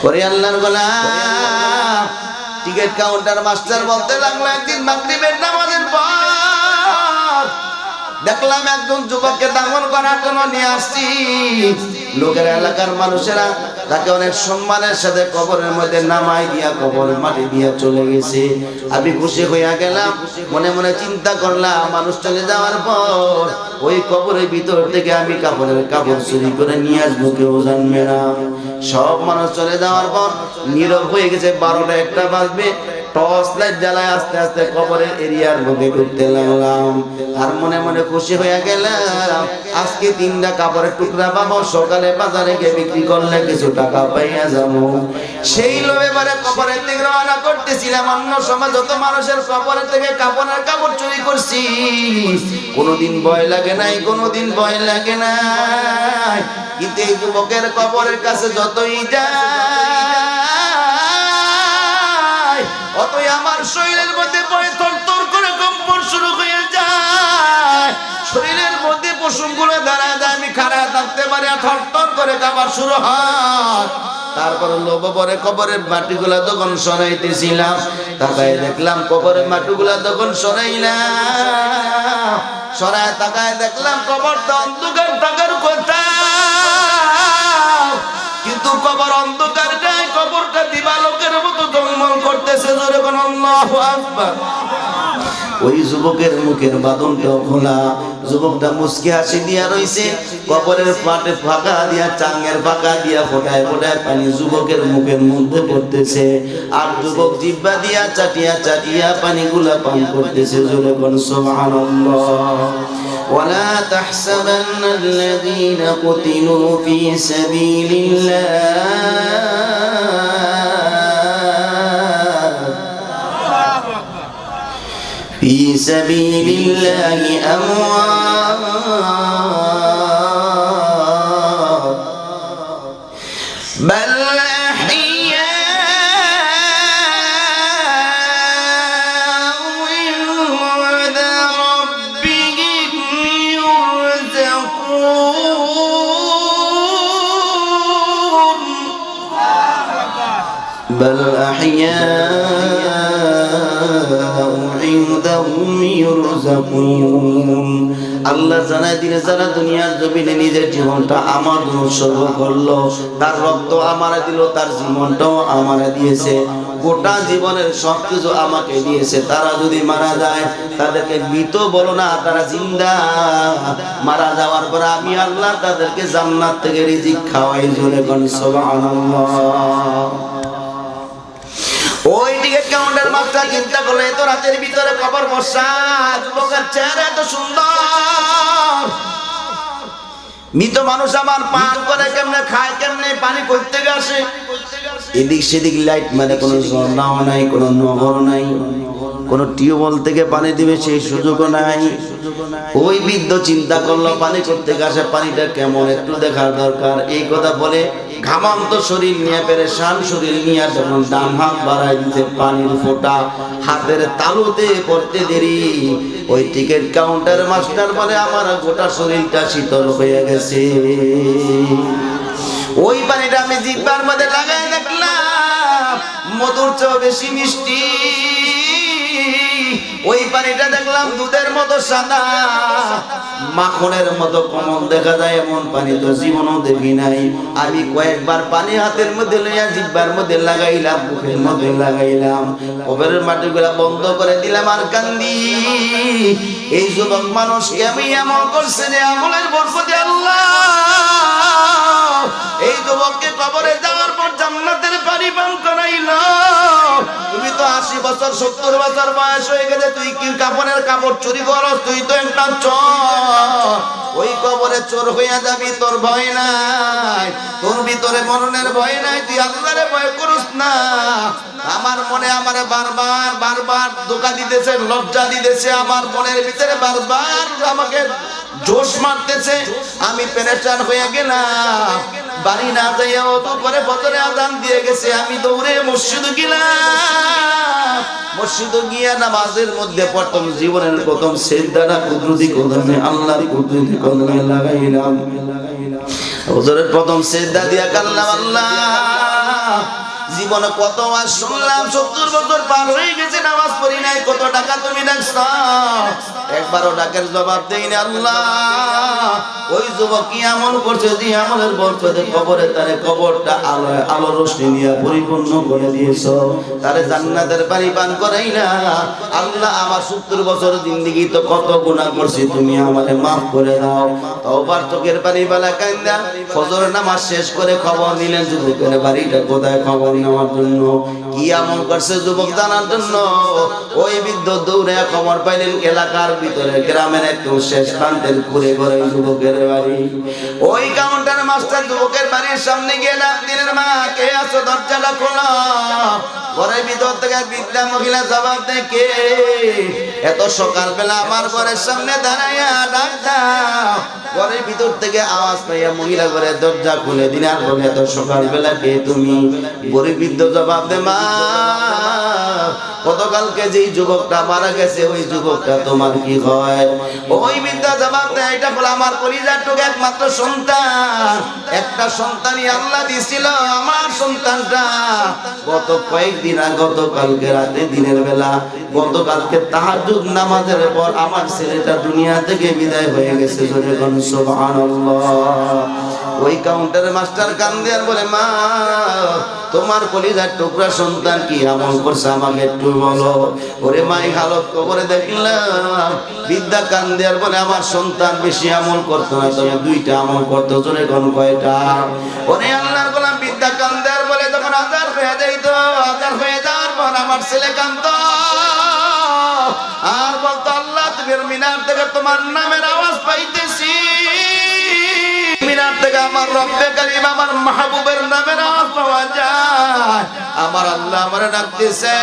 ওরে আল্লাহর গোলাম, টিকিট কাউন্টার মাস্টার বলতে লাগলো, একদিন মাগরিবের নামাজের পর দেখলাম একজন যুবককে দাফন করার জন্য নিয়ে আসছি। লোকের এলাকার মানুষেরা তাকে অনেক সম্মানের সাথে কবরের মধ্যে নামাই দিয়া কবরের মাটি দিয়া চলে গেছে। আমি খুশি হইয়া গেলাম। মনে মনে চিন্তা করলাম, মানুষ চলে যাওয়ার পর ওই কবরের ভিতর থেকে আমি কাপড়ের কাপড় চুরি করে নিয়ে আসবো, কেউ জানবে না। সব মানুষ চলে যাওয়ার পর নীরব হয়ে গেছে। 12টা 1টা বাজবে। টর্চ লাইট জ্বালায় আস্তে আস্তে কবরের এরিয়ার মধ্যে ঢুকতে লাগলাম। আর মনে মনে খুশি হয়ে গেলাম, আজকে 3টা কাপড়ের টুকরা পাবো, সকালে বাজারে গিয়ে বিক্রি করলে কিছু টাকা পাইয়া যাবো। সেই লোভে এবারে কবরের দিকে রওনা করতেছিলাম। অন্য সময় যত মানুষের কবরের থেকে কাপড়ের কাপড় চুরি করছি, কোনোদিন ভয় লাগে নাই, কোনোদিন ভয় লাগে নাই। কিন্তু এই যুবকের কবরের কাছে যতই যায়, অতই আমার শরীরের মধ্যে পড়ে থরথর করে কম্পন শুরু হয়ে যায়। শরীরের মধ্যে পশমগুলো দাঁড়ায় যায়, আমি খাড়া থাকতে পারি, থরথর করে কাঁপা শুরু হয়। তারপরে লোভ পরে কবরের মাটিগুলা যখন সরাইতেছিলাম, তাকায় দেখলাম কবরের মাটিগুলা যখন সরাইলাম, সরায় তাকায় দেখলাম কবরটা অন্ধকার থাকার কথা, কিন্তু কবর অন্ধকার নাই, কবরটা দিবালোকের মতো জলমল করতেছে। জোরে কোন আল্লাহু আকবার। ওই যুবকের মুখের বাঁধনটাও খোলা, যুবকটা মুচকি হাসি দিয়া রইছে। কবরের পাটে ফাঁকা দিয়া, চাঙ্গের ফাঁকা দিয়া ফোটায় ফোটায় পানি যুবকের মুখের মধ্যে পড়তেছে। আর যুবক জিহ্বা দিয়া চাটিয়া চাটিয়া পানিগুলা পান করতেছে। জোরে কোন সুবহানাল্লাহ। ওয়ালা তাহসাবান্নাল্লাযীনা কুতিলু ফী সাবীলিল্লাহ في سبيل الله أموات بل أحياء بل أحياء عند ربهم يرزقون আল্লাহ জানাই দিলে যারা দুনিয়ার জমিনে নিজের জীবনটা আমার জন্য উৎসর্গ করলো, তার রক্ত আমারে দিল, তার জীবনটাও আমারে দিয়েছে, গোটা জীবনের সবকিছু আমাকে দিয়েছে, তারা যদি মারা যায় তাদেরকে মৃত বলো না, তারা জিন্দা। মারা যাওয়ার পর আমি আল্লাহ তাদেরকে জান্নাত থেকে রিজিক খাওয়াই। জোরে কোন সুবহানাল্লাহ। ওই টিকিট কাউন্টার মাস্টার চিন্তা করলে এত রাতের ভিতরে কবর বসা, যুবকের চেহারা এত সুন্দর, মৃত মানুষ আমার পান করে কেমনে, খায় কেমনে, পানি করতে আসে, এদিক সেদিক লাইট মানে কোনো ঝর্ণাও নাই, কোনো নহর নাই, কোনো টিউবওয়েল থেকে পানি দিবে সেই সুযোগও নাই। ওই বৃদ্ধ চিন্তা করলো পানি করতে আসে, পানিটা কেমন একটু দেখার দরকার। এই কথা বলে ঘামান্ত শরীর নিয়ে, পেরেশান শরীর নিয়ে যখন ডান হাত বাড়াই দিতে পানির ফোঁটা হাতের তালুতে পড়তে দেরি, ওই টিকিট কাউন্টার মাস্টার বলে আমার গোটা শরীরটা শীতল হয়ে গেছে। ওই পানিটা আমি জিহ্বার মধ্যে লাগাই দেখলাম মধুর চেয়ে বেশি মিষ্টি। ওই পানিটা দেখলাম দুধের মতো সাদা, মাখনের মতো কোমল দেখা যায়, এমন পানি তো জীবনও দেখি নাই। আমি কয়েকবার পানি হাতের মধ্যে লইয়া জিহ্বার মধ্যে লাগাইলাম, মুখের মধ্যে লাগাইলাম, কবরের মাটিগুলা বন্ধ করে দিলাম আর কান্দি। এই যুবক মানুষকে আমি আমল করছে যে আমলের বরকতে আল্লাহ এই যুবককে কবরে যাওয়ার পর জান্নাতের পানি পান করাইলো। তুমি তো 80 বছর 70 বছর বয়স হয়ে গেছে, তুই কি কাপড়ের কাপড় চুরি করস? তুই তো একটা চোর। ওই কবরে চোর হইয়া যাবি, তোর ভয় নাই, তোর ভিতরে মরণের ভয় নাই, তুই আল্লাহরে ভয় করিস না। আমার মনে আমারে বারবার বারবার ধোঁকা দিতেছে, লজ্জা দিতেছে, আমার মনের ভিতরে বারবার আমাকে জোশ মারতেছে, আমি পেরেশান হয়ে গেলাম। বাড়ি না যাইয়া ওযু করে ফজরে আযান দিয়ে গেছে, আমি দৌড়ে মসজিদে গেলাম। মসজিদে গিয়া নামাজের মধ্যে প্রথম জীবনের প্রথম সিজদাটা কুদরতি কদমে আল্লাহর কুদরতি কদমে লাগাইলাম। হুজুরের প্রথম সিজদা দিয়া কাল্লাম আল্লাহ, জীবনে কত ওয়াজ শুনলাম, 70 বছর পার হয়ে গেছে, নামাজ পড়ি নাই, কত টাকা তুমি ডাকছো, একবারও ডাকের জবাব দেই না আল্লাহ। ওই যুবক কি আমল করছে যে আমলের বরকতে কবরে তারে কবরটা আলো রোশনি নিয়ে পরিপূর্ণ করে দিয়েছো, তারে জান্নাতের পানি পান করাইলা। আল্লাহ আমার 70 বছর জিন্দেগি তো কত গুনাহ করছি, তুমি আমারে maaf করে দাও। তওবার চোখের পানি বালা কান্দা ফজর নামাজ শেষ করে খবর নিলেন যুবকের বাড়িটা কোথায়, খবর নেওয়ার জন্য। কি আমল করছে যুবক জানার জন্য ওই বৃদ্ধ দৌড়ে খবর পাইলেন এলাকার ভিতরে গ্রামের একদম শেষ প্রান্তের ঘুরে ঘুরে যুবকের বাড়ি। ওই কাউন্টার মাস্টার যুবকের বাড়ির সামনে গিয়ে ডাক দিলেন, মা কে আছো, দরজাটা খোলো। ঘরের ভিতর থেকে বৃদ্ধা মহিলা জবাব দেয়, কে? এত সকালবেলা আমার ঘরের সামনে দাঁড়াইয়া ডাক দাও। ঘরের ভিতর থেকে আওয়াজ পাইয়া মহিলা ঘরের দরজা খুলে দিন আর বলে, এত সকালবেলা কে তুমি? গরিব বৃদ্ধ জবাব দে, মা গতকালকে যেই যুবকটা মারা গেছে ওই যুবকটা তোমার কি হয়? ওই বৃদ্ধা জবাব দেয়, এটা হলো আমার কলিজার টুকরা একমাত্র সন্তান। একটা সন্তানই আল্লাহ দিয়েছিল, আমার সন্তানটা গত কয়েকদিন আগে, গতকালকে রাতে দিনের বেলা, গতকালকে তাহাজ্জুদ নামাজের পর আমার ছেলেটা দুনিয়া থেকে বিদায় হয়ে গেছে। জোরে বলুন সুবহানাল্লাহ। ওই কাউন্টার মাস্টার কান্দে আর বলে, মা তোমার কলিজার টুকরা সন্তান কি আমল করছে আমাকে একটু বলো। ওরে মাই হালত কবরে দেখলাম বিদ্যা কান্দে আর বলে, আমার সন্তান বেশি আমল করতো না, তবে 2টা আমল করতো। জোরে কোন কয়টা? ওরে আল্লাহর গোলাম বিদ্যা কান্দে আর বলে, যখন আজার হয়ে যাইতো, আজার হয়ে যাওয়ার পর আমার ছেলে কান্দতো আর বলতো, আল্লাহ তুমি মিনার থেকে তোমার নামের আওয়াজ পাইতেছি, মিনার থেকে আমার রব্বে কারীম আমার মাহবুবের নামের আওয়াজ পাওয়া যায়। আমার আল্লাহ আমারে ডাকতেছে।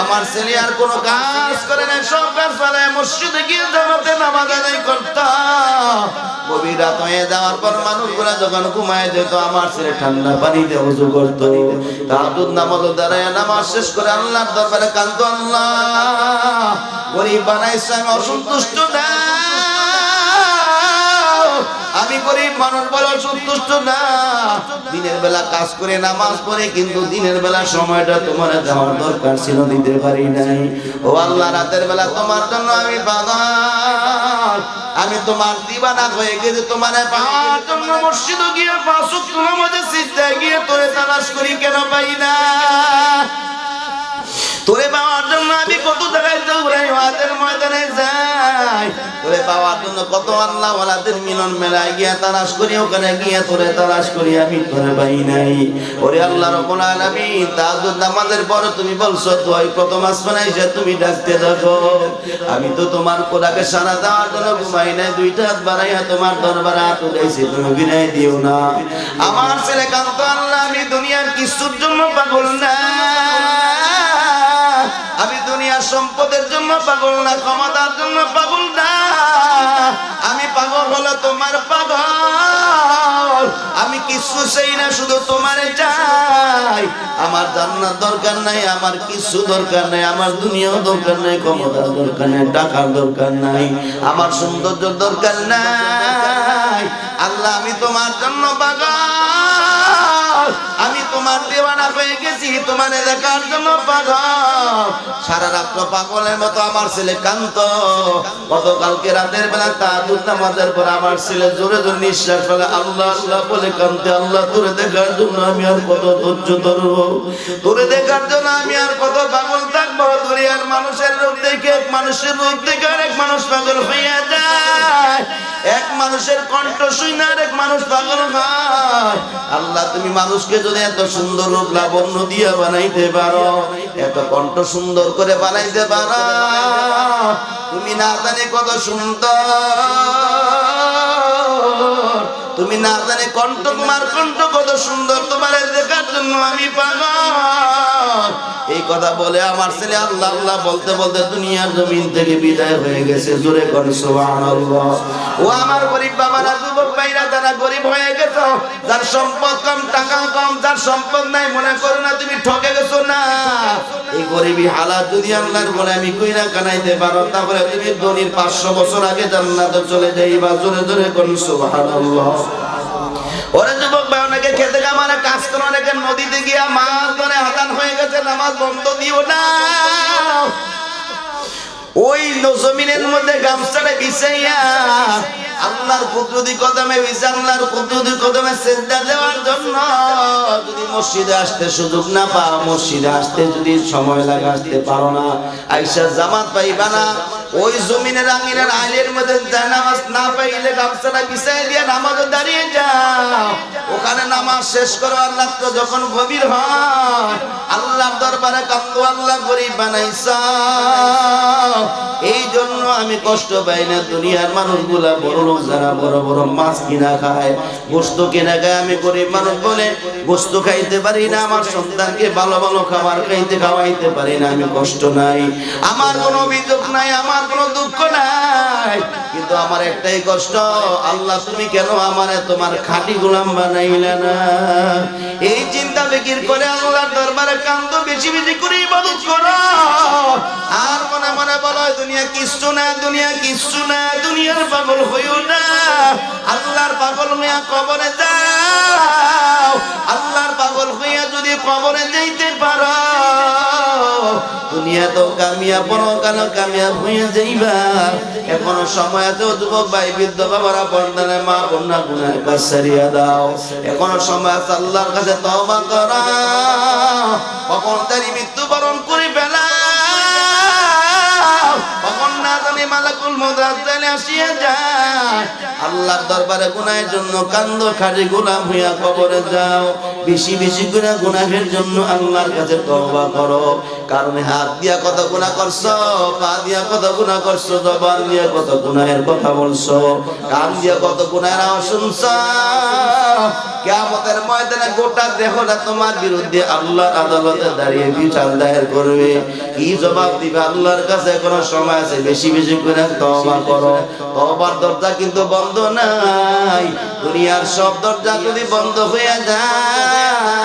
আমার ছেলে আর কোনো কাজ করে না, সব কাজ ফেলে মসজিদে গিয়ে জামাতে নামাজ আদায় করতো। গভীর রাত হয়ে যাওয়ার পর মানুষগুলা যখন ঘুমায় যেত, আমার ছেলে ঠান্ডা পানিতে ওযু করতো। তাহাজ্জুদ নামাজ দাঁড়ায় নামাজ শেষ করে আল্লাহর দরবারে কাঁদতো, আল্লাহ গরিব বানাইছে, আমি অসন্তুষ্ট না, আমি গরিব মানুষ বলে সন্তুষ্ট না, দিনের বেলা কাজ করে নামাজ পড়ে কিন্তু দিনের বেলা সময়টা তোমার দেওয়ার দরকার ছিল দিতে পারি নাই। ও আল্লাহ, রাতের বেলা তোমার জন্য আমি পাগল, আমি তোমার দিবানা হয়ে গেছি। তোমার পাওয়ার জন্য মসজিদে গিয়ে 5 ওয়াক্ত নামাজে সিজদায় গিয়ে তোরে তালাশ করি, কেন পাই না? তোরে পাওয়ার জন্য আমি কত জায়গায় দৌড়াই, ওয়াজের ময়দানে যাই, তোরে পাওয়ার জন্য কত আল্লাহ ওয়ালাদের মিলন মেলায় গিয়া তালাশ করি, ওখানে গিয়ে তোরে তালাশ করি, আমি তোরে পাই নাই। ওরে আল্লাহ রাব্বুল আলামিন, তাহাজ্জুদ নামাজের পরে তুমি বলছো তুই প্রথম আসমানে এসে তুমি ডাকতে দেখো। আমি তো তোমার কোরআনকে সাড়া দেওয়ার জন্য ঘুমাই নাই, 2টা হাত বাড়াইয়া তোমার দরবারে হাত উঠাইছি, তুমি বিনাই দিও না। আমার ছেলে কান্ত আল্লাহ, আমি দুনিয়ার কিছুর জন্য পাগল না, আমি দুনিয়ার সম্পদের জন্য পাগল না, ক্ষমতার জন্য পাগল না, আমি পাগল হলো তোমার পাগল। আমি কিছু চাই না, শুধু তোমারে চাই। আমার জান্নাত দরকার নাই, আমার কিছু দরকার নাই, আমার দুনিয়াও দরকার নাই, ক্ষমতার দরকার নাই, টাকার দরকার নাই, আমার সৌন্দর্য দরকার নাই। আল্লাহ, আমি তোমার জন্য পাগল, আমি তোমার দেওয়ানা হয়ে গেছি, তোমার দেখার জন্য পাগল। সারা রাত পাগলের মতো আমার ছেলে কান্ত। গতকালকে রাতের বেলা তাহাজ্জুদ নামাজের পর আমার ছেলে জোরে জোরে নিঃশ্বাস ফেলে আল্লাহ আল্লাহ বলে কান্দে। আল্লাহ, তোরে দেখার জন্য আমি আর কত ধৈর্য ধরব, তোরে দেখার জন্য আমি আর কত পাগল থাকবো। দুনিয়ার মানুষের রূপ দেখে, এক মানুষের রূপ দেখে আরেক মানুষ পাগল হইয়া যায়, এক মানুষের কণ্ঠ শুনে আরেক মানুষ পাগল হয়। আল্লাহ, তুমি মানুষকে যদি এত সুন্দর রূপ লাবণ্য দিয়া বানাইতে পারো, এত কণ্ঠ সুন্দর করে বানাইতে পারো, তুমি না জানি কত সুন্দর, তুমি না জানি কণ্ঠ, তোমার কণ্ঠ কত সুন্দর, তোমার দেখার জন্য আমি পাগল। এই কথা বলে আমার ছেলে আল্লাহ আল্লাহ বলতে বলতে দুনিয়ার জমিন থেকে বিদায় হয়ে গেছে। জোরে করে সুবহানাল্লাহ। ও আমার গরিব বাবারা, যুবক ভাইরা, যারা গরিব হয়ে গেছো, যার সম্পদ কম, টাকা কম, যার সম্পদ নাই, মনে করো না তুমি ঠকে গেছো না। এই গরিবী হালাত যদি আল্লাহর বলে আমি কইরা কানাইতে পারো, তাহলে তুমি ধনীর 500 বছর আগে জান্নাতে চলে যাইবা। জোরে জোরে করুন সুবহানাল্লাহ। ওরে যুবক ভাই, অনেকে খেতে কামারে কাজ করে, অনেকে নদীতে গিয়া মাছ ধরে, আযান হয়ে গেছে, নামাজ বন্ধ দিও না। ওই জমিনের মধ্যে গামছাটা বিছাইয়া আল্লাহর কুদরতি কদমে আল্লাহর কুদরতি কদমে সিজদা দেওয়ার জন্য যদি মসজিদে আসতে সুযোগ না পাও, মসজিদে আসতে যদি সময় লাগে, আসতে পারো না, আয়েশা জামাত পাইবা না, ওই জমিনের আঙিনার আইলের মধ্যে নামাজ না পাইলে গামছাটা বিছাই দিয়ে নামাজে দাঁড়িয়ে যাও, ওখানে নামাজ শেষ করো। আল্লাহ তো যখন গভীর হয়, আল্লাহর দরবারে কান্দো, আল্লাহ গরিব বানাইছা। এই জন্য আমি কষ্ট পাই না। দুনিয়ার মানুষগুলা বড় লোক যারা বড় বড় মাছ কিনা খায়, গোস্ত কিনা খায়, আমি গরিব মানুষ বলে গোস্ত খাইতে পারি না, আমার সন্তানকে ভালো ভালো খাবার খাওয়াইতে পারি না। আমি কষ্ট নাই, আমার কোনো অভিযোগ নাই, আমার কোনো দুঃখ নাই, কিন্তু আমার একটাই কষ্ট, আল্লাহ তুমি কেন আমারে তোমার খাঁটি গোলাম বানাইলা না? এই চিন্তা ফিকির করে আল্লাহর দরবারে কান্দো, বেশি বেশি করে ইবাদত করো, আর মনে মনে বলো দুনিয়া কিচ্ছু না, দুনিয়া কিচ্ছু না, দুনিয়ার পাগল হইও না। আল্লাহর পাগল হইয়া কবরে যাও, আল্লাহর পাগল হইয়া যদি কবরে যাইতে পারো, দুনিয়া তো কামিয়াব, পরকাল কামিয়াব হইয়া যাইবা। এখনো সময় আছে যুবক ভাই, বৃদ্ধ বাবারা, পর্দানে মা বোনা, গুনাহের কাজ ছাড়িয়া দাও। এখনো সময় আছে, আল্লাহর কাছে তওবা করো, কখন তারি মৃত্যুবরণ করে ফেলা, কখন না জানি মালাকুল মউত চলে আসিয়া যায়। আল্লাহর দরবারে গুনাহের জন্য কান্দো, খাঁটি গোলাম হইয়া কবরে যাও। বেশি বেশি করে গুনাহের জন্য আল্লাহর কাছে তওবা করো। কারণ হাত দিয়া কত গুনাহ করছো, পা দিয়া কত গুনাহ করছো, জবান দিয়া কত গুনাহের কথা বলছো, কান দিয়া কত গুনাহের আওয়াজ শুনছো। কিয়ামতের ময়দানে গোটা দেহটা তোমার বিরুদ্ধে আল্লাহর আদালতে দাঁড়িয়ে বিচার দায়ের করবে। কি জবাব দিবে আল্লাহর কাছে? কোনো সময় আছে, বেশি বেশি করে তওবা করো। তওবার দরজা কিন্তু বন্ধ নাই। দুনিয়ার সব দরজা যদি বন্ধ হয়ে যায়,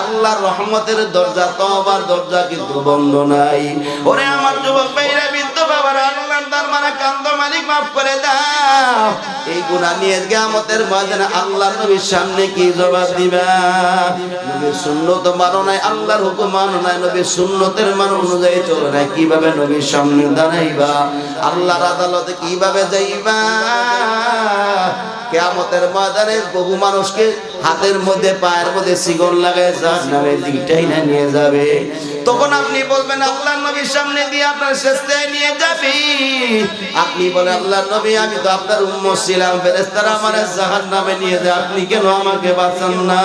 আল্লাহর রহমতের দরজা, তওবার দরজা কিন্তু বন্ধ নাই। ওরে আমার যুবক ভাইরা, বৃদ্ধ বাবারা, আল্লাহর দরবারে কান্দো, মালিক মাফ করে দাও। এই গুনাহ নিয়ে কিয়ামতের ময়দানে আল্লাহর নবীর সামনে কি জবাব দিবা? নবীর সুন্নত মানো নাই, আল্লাহর হুকুম মানো নাই, নবীর সুন্নতের মান অনুযায়ী চলো নাই, কিভাবে নবীর সামনে দাঁড়াইবা? আল্লাহর আদালতে কিভাবে যাইবা? কিয়ামতের ময়দানে বহু মানুষকে হাতের মধ্যে পায়ের মধ্যে শিকল লাগায় জাহান্নামের দিকটাই না নিয়ে যাবে। তখন আপনি বলবেন আল্লাহর নবীর সামনে দিয়ে আপনার শেষটায় নিয়ে যাবে। আপনি বলেন আল্লাহর নবী আমি তো আপনার উম্মত ছিলাম, ফেরেশতারা আমারে জাহান্নামে নিয়ে যায়, আপনি কেন আমাকে বাঁচান না?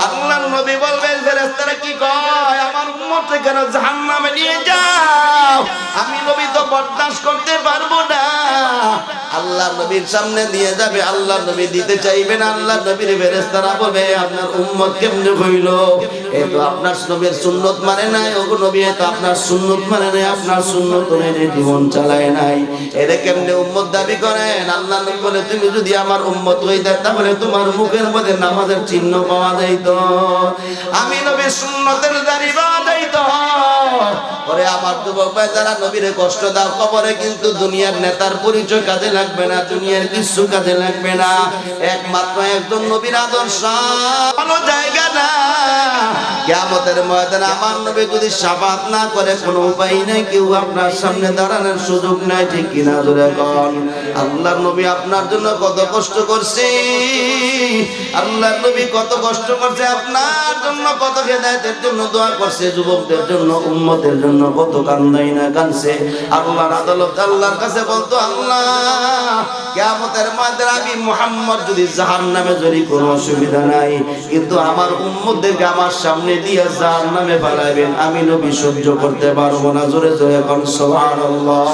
আল্লাহর নবী বলবেন ফেরেশতারা কি কয়, আমার উম্মতকে কেন জাহান্নামে নিয়ে যাও? আমি নবী তো বরদাস্ত করতে পারবো না। আল্লাহর নবীর সামনে দিয়ে যাবে, আল্লাহর নবী দিতে চাইবেন, আল্লাহর নবীর ফেরেশতারা বলবে আপনার উম্মত কেমনে হইল? এই তো আপনার নবীর সুন্নত মানে নাই, ওগো নবী এই তো আপনার সুন্নত মানে নাই, আপনার সুন্নত অনুযায়ী জীবন চালায় নাই, এরে কেমনে উম্মত দাবি করেন? আল্লাহ নবী বলে তুমি যদি আমার উম্মত হইতে তাহলে তোমার মুখের মধ্যে নামাজের চিহ্ন পাওয়া যাইত, আমি নবীর সুন্নতের দাড়ি পাওয়া যাইত। ওরে আমার যুবক ভাই যারা নবীরে কষ্ট দাও, কবরে কিন্তু দুনিয়ার নেতার পরিচয় কাজে লাগবে না, দুনিয়ার কিছু কাজে লাগবে না, একমাত্র একজন নবীর আদর্শ ভালো জায়গা না। কিয়ামতের ময়দানে আমার নবী যদি শাফাত না করে কোনো উপায় নাই, কেউ আপনার সামনে দাঁড়ানোর সুযোগ নাই, ঠিক কিনা জোরে কোন? আল্লাহর নবী আপনার জন্য কত কষ্ট করছে, আল্লাহর নবী কত কষ্ট করছে আপনার জন্য, কত হেদায়েতের জন্য দোয়া করছে, যুবকদের জন্য উম্মতের জন্য কত কান্দাই না কাঁদছে। আল্লাহর আদালত আল্লাহর কাছে বলতো আল্লাহ কিয়ামতের ময়দানে আমি মুহাম্মদ যদি জাহান্নামে যদি কোনো অসুবিধা নাই, কিন্তু আমার উম্মতদেরকে আমার সামনে দিয়ে জাহান্নামে ফেলাবেন, আমি নবী সহ্য করতে পারবো না। জোরে জোরে কোন সুবহানাল্লাহ।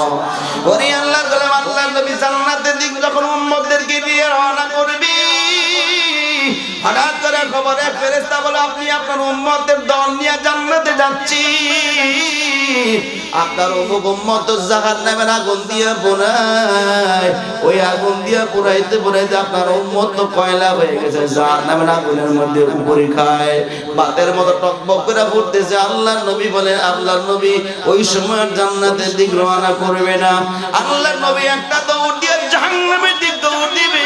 ওরে আল্লাহর গোলাম, আল্লাহর নবী জান্নাতের দিক যখন উম্মতদেরকে নিয়ে রওনা করবে, হঠাৎ করে খবর এক ফেরেশতা বলে আপনি আপনার উম্মতের দল নিয়ে জান্নাতে যাচ্ছি, আপনার উম্মত জাহান্নামের আগুন দিয়ে পোড়ায়, ওই আগুন দিয়ে পোড়াইতে পোড়াইতে আপনার উম্মত তো কয়লা হয়ে গেছে, জাহান্নামের আগুনের মধ্যে উপরি খায়, বাতের মতো টকবক করে ফুটতেছে। আল্লাহর নবী বলে আল্লাহর নবী ওই সময় জান্নাতের দিক রওনা করবে না, আল্লাহর নবী একটা দৌড় দিয়ে জাহান্নামের দিক দৌড় দিবে।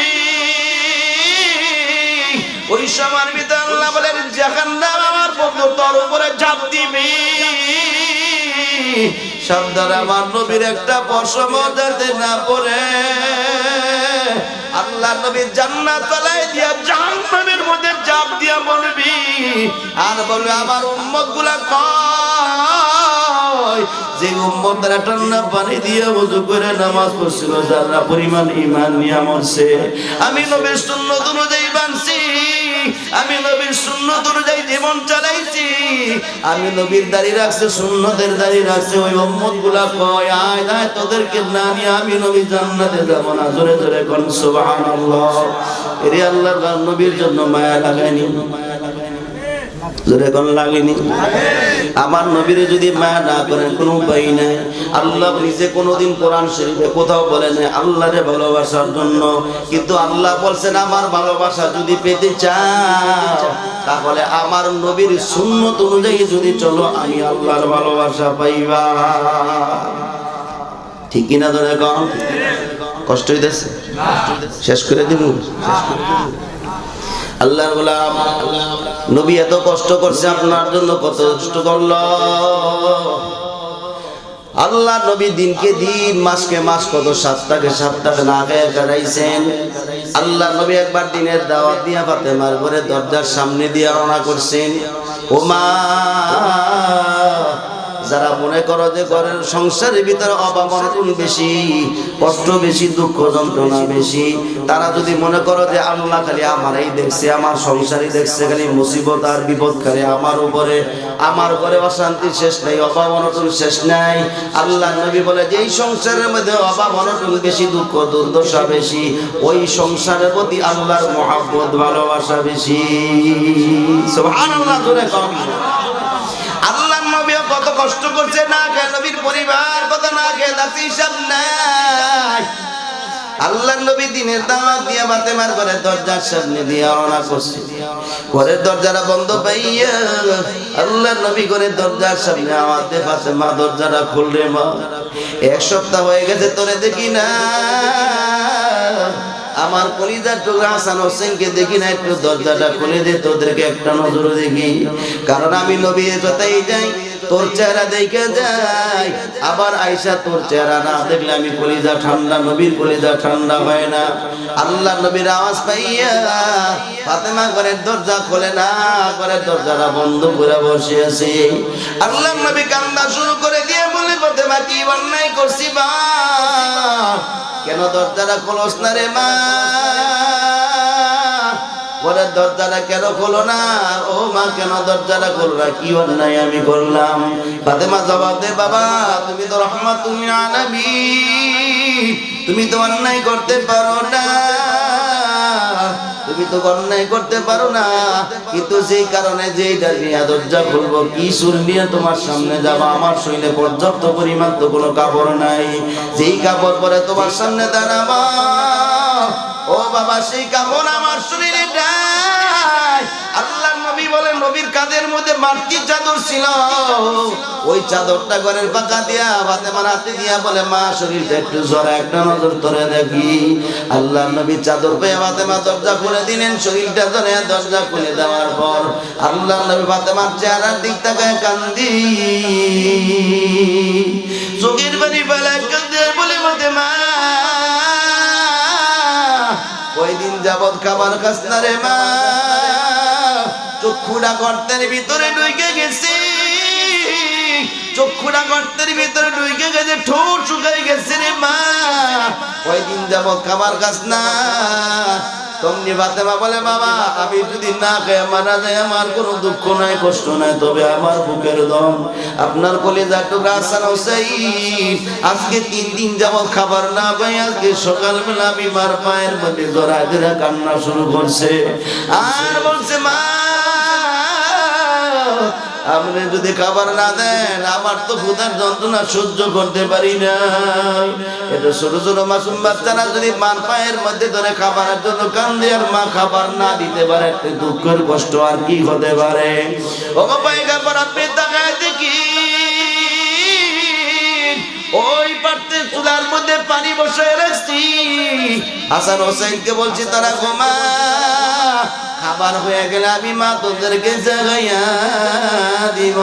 ওই সময়ের ভিতরে আল্লাহ বলেন জাহান্নাম আমার বন্ধু তোর উপরে ঝাঁপ দিবে, সাবধান আমার নবীর একটা পশম যাতে না পড়ে। আল্লাহ নবী জান্নাত তলায় দিয়া জাহান্নামের মধ্যে ঝাঁপ দিয়া বলবি, আর বলবে আমার উম্মতগুলা কয় যে উম্মতরা ঠান্ডা পানি দিয়ে ওযু করে নামাজ পড়ছিল, যারা পরিমাণ ঈমান নিয়ে মরছে, আমি নবীর সুন্নাত অনুযায়ী বানছি, আমি নবীর সুন্নাত অনুযায়ী জীবন চালাইছি, আমি নবীর দাড়ি রাখছে, সুন্নতের দাড়ি রাখছে, ওই উম্মতগুলা কয় আয় আয় তোদেরকে না নিয়ে আমি নবী জান্নাতে যাব না। জোরে জোরে কোন সুবহানাল্লাহ। এরে আল্লাহর নবীর জন্য মায়া লাগায়নি, জোরে কোন লাগেনি? আমার নবীরে যদি মায়া না করেন কোনো উপায় নাই। আল্লাহ নিজে কোনোদিন কোরআন শরীফে কোথাও বলে নাই আল্লাহরে ভালোবাসার জন্য, কিন্তু আল্লাহ বলছেন আমার ভালোবাসা যদি পেতে চাও তাহলে আমার নবীর সুন্নত অনুযায়ী যদি চলো, আমি আল্লাহর ভালোবাসা পাইবা। ঠিক কিনা ধরে কম? কষ্ট হইতেছে? শেষ করে দিব। আল্লাহর গোলাম নবী এত কষ্ট করছে আপনার জন্য, কত কষ্ট করলো আল্লাহ নবী, দিনকে দিন মাসকে মাস, কত সপ্তাহে সপ্তাহে না খেয়ে কাটাইছেন। আল্লাহ নবী একবার দিনের দাওয়াত দিয়া ফাতেমার ঘরে দরজার সামনে দিয়া রওনা করছেন। ও মা, যারা মনে করো যে ঘরের সংসারের ভিতরে অভাব অনটন বেশি, কষ্ট বেশি, দুঃখ যন্ত্রণা বেশি, তারা যদি মনে করো যে আল্লাহ খালি আমারই দেখছে, আমার সংসারই দেখছে, খালি মুসিবত আর বিপদ খালি আমার উপরে, আমার ঘরে অশান্তি শেষ নাই, অভাব অনটন শেষ নাই। আল্লাহ নবী বলে যে এই সংসারের মধ্যে অভাব অনটন বেশি, দুঃখ দুর্দশা বেশি, ওই সংসারের প্রতি আল্লাহর মহব্বত ভালোবাসা বেশি। সুবহানাল্লাহ। জোরে কম। আল্লাহ নবী কত কষ্ট করছে, না খেয়ে নবীর পরিবার কত না খেয়ে দাসি হিসাব নাই। আল্লাহ নবী দিনের দাওয়াত দিয়ে ফাতেমার ঘরের দরজার সামনে দিয়ে রওনা করছে। ঘরের দরজাটা বন্ধ পাইয়া আল্লাহ নবী ঘরের দরজার সামনে আওয়াজ দিয়ে ফাতেমা দরজাটা খুল রে মা, এক সপ্তাহ হয়ে গেছে তোরে দেখি না, আমার কলিজার টুকরা হাসান হোসেনকে দেখি না, একটু দরজাটা খুলে দে, তোদেরকে একটা নজর দেখি। কারণ আমি নবী যতই যাই তোর চেহারা দেখে যাই, আবার আয়েশা তোর চেহারা না দেখলে আমি কলিজা ঠান্ডা, নবীর কলিজা ঠান্ডা হয় না। আল্লাহ নবীর আওয়াজ পাইয়া ফাতেমা ঘরের দরজা খোলে না, ঘরের দরজাটা বন্ধ করে বসে আছে। আল্লাহ নবী কান্না শুরু করে দিয়ে বলে, ফাতেমা কি অন্যায় করছি বা, কেন দরজাটা খোলস না রে মা, ঘরের দরজাটা কেন খোলো না, ও মা কেন দরজাটা খোলো না, কি অন্যায় আমি করলাম? ফাতেমা জবাব দে, বাবা তুমি তো রাহমাতুল লিল আলামিন, তুমি তো অন্যায় করতে পারো না, তুমি তো অন্যায় করতে পারো না, কিন্তু যেই কারণে যেইটা নিয়ে দরজা খুলবো, কি চুল নিয়ে তোমার সামনে যাব, আমার শরীরে পর্যাপ্ত পরিমাণ তো কোনো কাপড় নাই, যেই কাপড় পরে তোমার সামনে দাঁড়াবো, ও বাবা সেই কাপড় আমার শরীরে নাই। আল্লাহ নবী বলেন, নবীর কাঁধের মধ্যে মাটির চাদর ছিল, ওই চাদরটা ঘরের পাকা দিয়া ফাতেমার হাতে দিয়া বলে, মা শরীরটা একটু জ্বর, একটা নজর ধরে দেখি। আল্লাহ নবী চাদর পেয়ে ফাতেমা দরজা খুলে দিলেন, শরীরটা ধরে দরজা খুলে দেওয়ার পর আল্লাহ নবী ফাতেমার চেহারার দিক তাকায় কান্দি, চোখের পানি ফেলায় কাঁদে বলে, ফাতেমা ওই দিন যাবৎ খাবার খাস না রে মা, চক্ষুটা গর্তের ভিতরে ঢুকে গেছে, চক্ষুটা গর্তের ভিতরে ঢুকে গেছে, ঠোঁট শুকাই গেছে রে মা, ওই দিন যাবৎ খাবার খাস না। তমনি ফাতেমা বলে, বাবা আমি যদি না খেয়ে মারা যায় আমার কোনো দুঃখ নাই, কষ্ট নাই, তবে আমার বুকের দম আপনার কলিজার টুকরা হাসান হোসেন আজকে 3 দিন যাবৎ খাবার না পাই, আজকে সকালবেলা বিমার পায়ের মধ্যে জড়ায় ধরে কান্না শুরু করছে, আর বলছে, মা আপনি যদি খাবার না দেন আমার তো ক্ষুধার যন্ত্রণা সহ্য করতে পারি না। এটা ছোট ছোট মাসুম বাচ্চারা যদি মার পায়ের মধ্যে ধরে খাবারের জন্য কান্দে, আর মা খাবার না দিতে পারে, একটা দুঃখের কষ্ট আর কি হতে পারে? ও পয়গম্বর আপনি তাকায় দেখি, ওই পাত্রে চুলার মধ্যে পানি বসে রাখছি, হাসান হোসেনকে বলছি তারা ঘুমা, খাবার হয়ে গেলে আমি মা তোদেরকে জাগাইয়া দিব।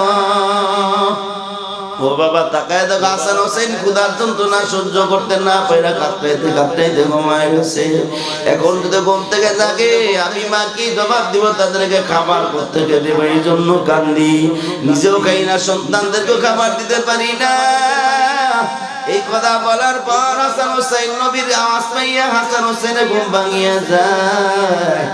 ও বাবা তাকায় দেখো, হাসান হোসেন ক্ষুধার যন্ত্রণা সহ্য করতে না পাইরা কাঁদতে কাঁদতে ঘুমায় গেছে। এখন যদি ঘুম থেকে জাগে আমি মা কি জবাব দিব, তাদেরকে খাবার কোত্থেকে দেব, এই জন্য কান্দি, নিজেও খাই না, সন্তানদেরকেও খাবার দিতে পারি না। এই কথা বলার পর হাসান হোসেন নবীর আওয়াজ পাইয়া হাসান হোসেনের ঘুম ভাঙিয়া যায়।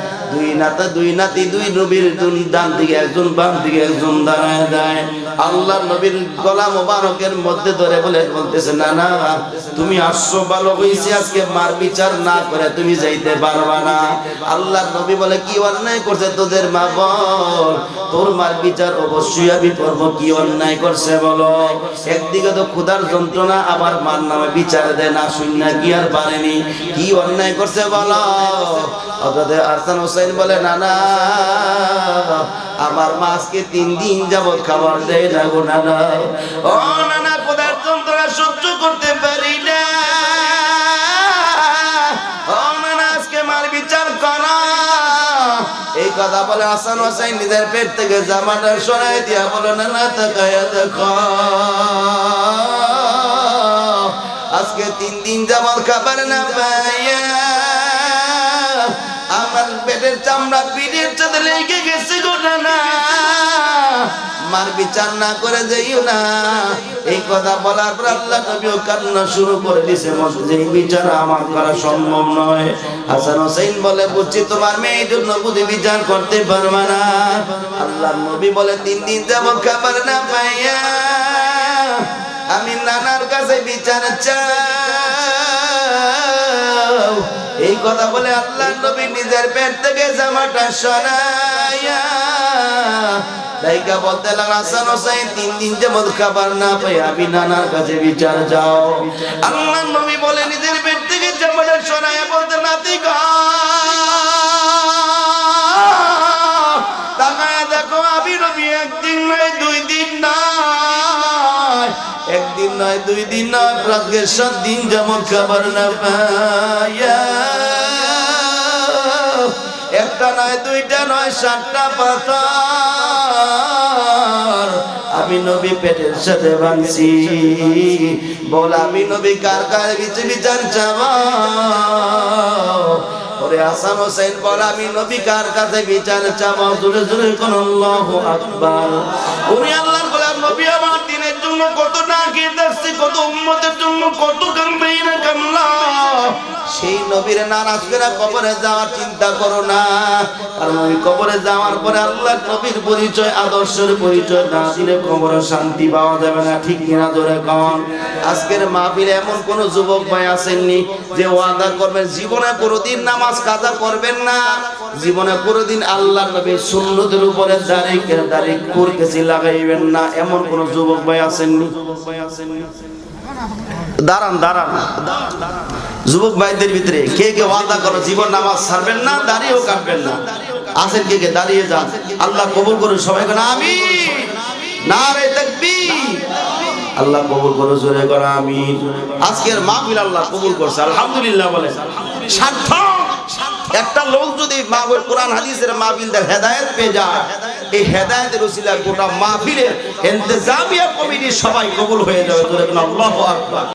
দুই নাতি দুই নবীর ডান দিকে একজন, বাম দিকে একজন দাঁড়ায় যায়। আল্লাহ নবীর গলা মোবারকের মধ্যে ধরে বলতেছে, না না তুমি আসছো ভালো হয়েছে, আজকে মার বিচার না করে তুমি যাইতে পারবা না। আল্লাহ নবী বলে, কি অন্যায় করছে তোদের মা, বল তোর মার বিচার অবশ্যই আমি করবো, কি অন্যায় করছে বলো। একদিকে তো ক্ষুধার যন্ত্রণা, আবার মার নামে বিচার দেয় না, শূন্য কি আর পারেনি, কি অন্যায় করছে বলো। হাসান হোসেন বলে, না না আমার মা আজকে 3 দিন যাবৎ খাবার দেয় না গো নানা, ও নানা ক্ষুধার যন্ত্রণা সহ্য করতে পারি না, ও নানা আজকে মার বিচার করা। এই কথা বলে হাসান হোসেন নিজের পেট থেকে জামাটা সরাই দিয়া বলে, নানা তাকায়া দেখো আজকে 3 দিন যাবৎ খাবার না পাইয়া আমার পেটের চামড়া পিঠের সাথে লেগে গেছে গো নানা, মার বিচার না করে যাইও না। এই কথা বলার পর আল্লাহ নবীও কান্না শুরু করে দিয়েছে, যে বিচার আমার করা সম্ভব নয়। হাসান হোসেন বলে, বুঝছি তোমার মেয়ে জন্য বুঝি বিচার করতে পারবে না। আল্লাহ নবী বলে, 3 দিন যাবৎ খাবার না পাইয়া আমি নানার কাছে বিচার চাই। এই কথা বলে আল্লাহ নবী নিজের পেট থেকে জামাটা সরাইয়া দাইকা বলতে লাগলেন, হাসান হোসেন 3 দিন যাবৎ খাবার না পাই আমি নানার কাছে বিচার যাও। আল্লাহ নবী বলে নিজের পেট থেকে জামাটা সরাইয়া বলতে, নাতি গো তাকায়া দেখো আমি নবী 1 দিন নয় 2 দিন নয়, 1 দিন নয় 2 দিন নয়, প্রায় 7 দিন যাবৎ খাবার না পাইয়া একটা নয় দুইটা নয় 7টা পাথর আমি নবী পেটের সাথে বাঁধছি। বল আমি নবী কার কার বিচে বিচার চাওয়া? ওরে হাসান হোসেন বল আমি নবী কার কাছে বিচার চাওয়া? জোরে জোরে কোন আল্লাহু আকবার। ওরে আল্লাহর গোলাম নবী আমার দিনের জন্য কত না কেঁদেছে, কত উম্মতের জন্য কত কান্দে না কান্না। সেই নবীর নারাজ করে কবরে যাওয়ার চিন্তা করো না, কারণ ওই কবরে যাওয়ার পরে আল্লাহ নবীর পরিচয় আদর্শের পরিচয় না দিলে কবরে শান্তি পাওয়া যাবে না। ঠিক কিনা জোরে কন। আজকের মাহফিলে এমন কোন যুবক ভাই আসেননি যে ওয়াদা করবেন জীবনে কোনোদিন নামাজ কাজা করবেন না, জীবনে কোনোদিন আল্লাহর নবীর সুন্নতের উপরে দাড়ি কুরকেসি লাগাইবেন না, এমন কোন যুবক ভাই আসেননি? দাঁড়ান দাঁড়ান, যুবক ভাইদের ভিতরে কে কে ওয়াদা করো জীবন নামাজ ছাড়বেন না, দাঁড়িয়েও কাটবেন না? আছেন কে কে? দাঁড়িয়ে যান, আল্লাহ কবুল করুন। সবাই কেন আমিন, নারে তাকবীর। আল্লাহ কবুল করো, জোরে করো আমিন। আজকের মাহফিল আল্লাহ কবুল করছে, আলহামদুলিল্লাহ বলেন। সার্থক একটা লোক যদি মাহফিল কোরআন হাদিসের মাহফিল দেয় হেদায়েত পেয়ে যায়, এই হেদায়েতের উসিলায় গোটা মাহফিলের ইন্তেজামিয়া কমিটি সবাই কবুল হয়ে যাবে। জোরে বলেন আল্লাহু আকবার।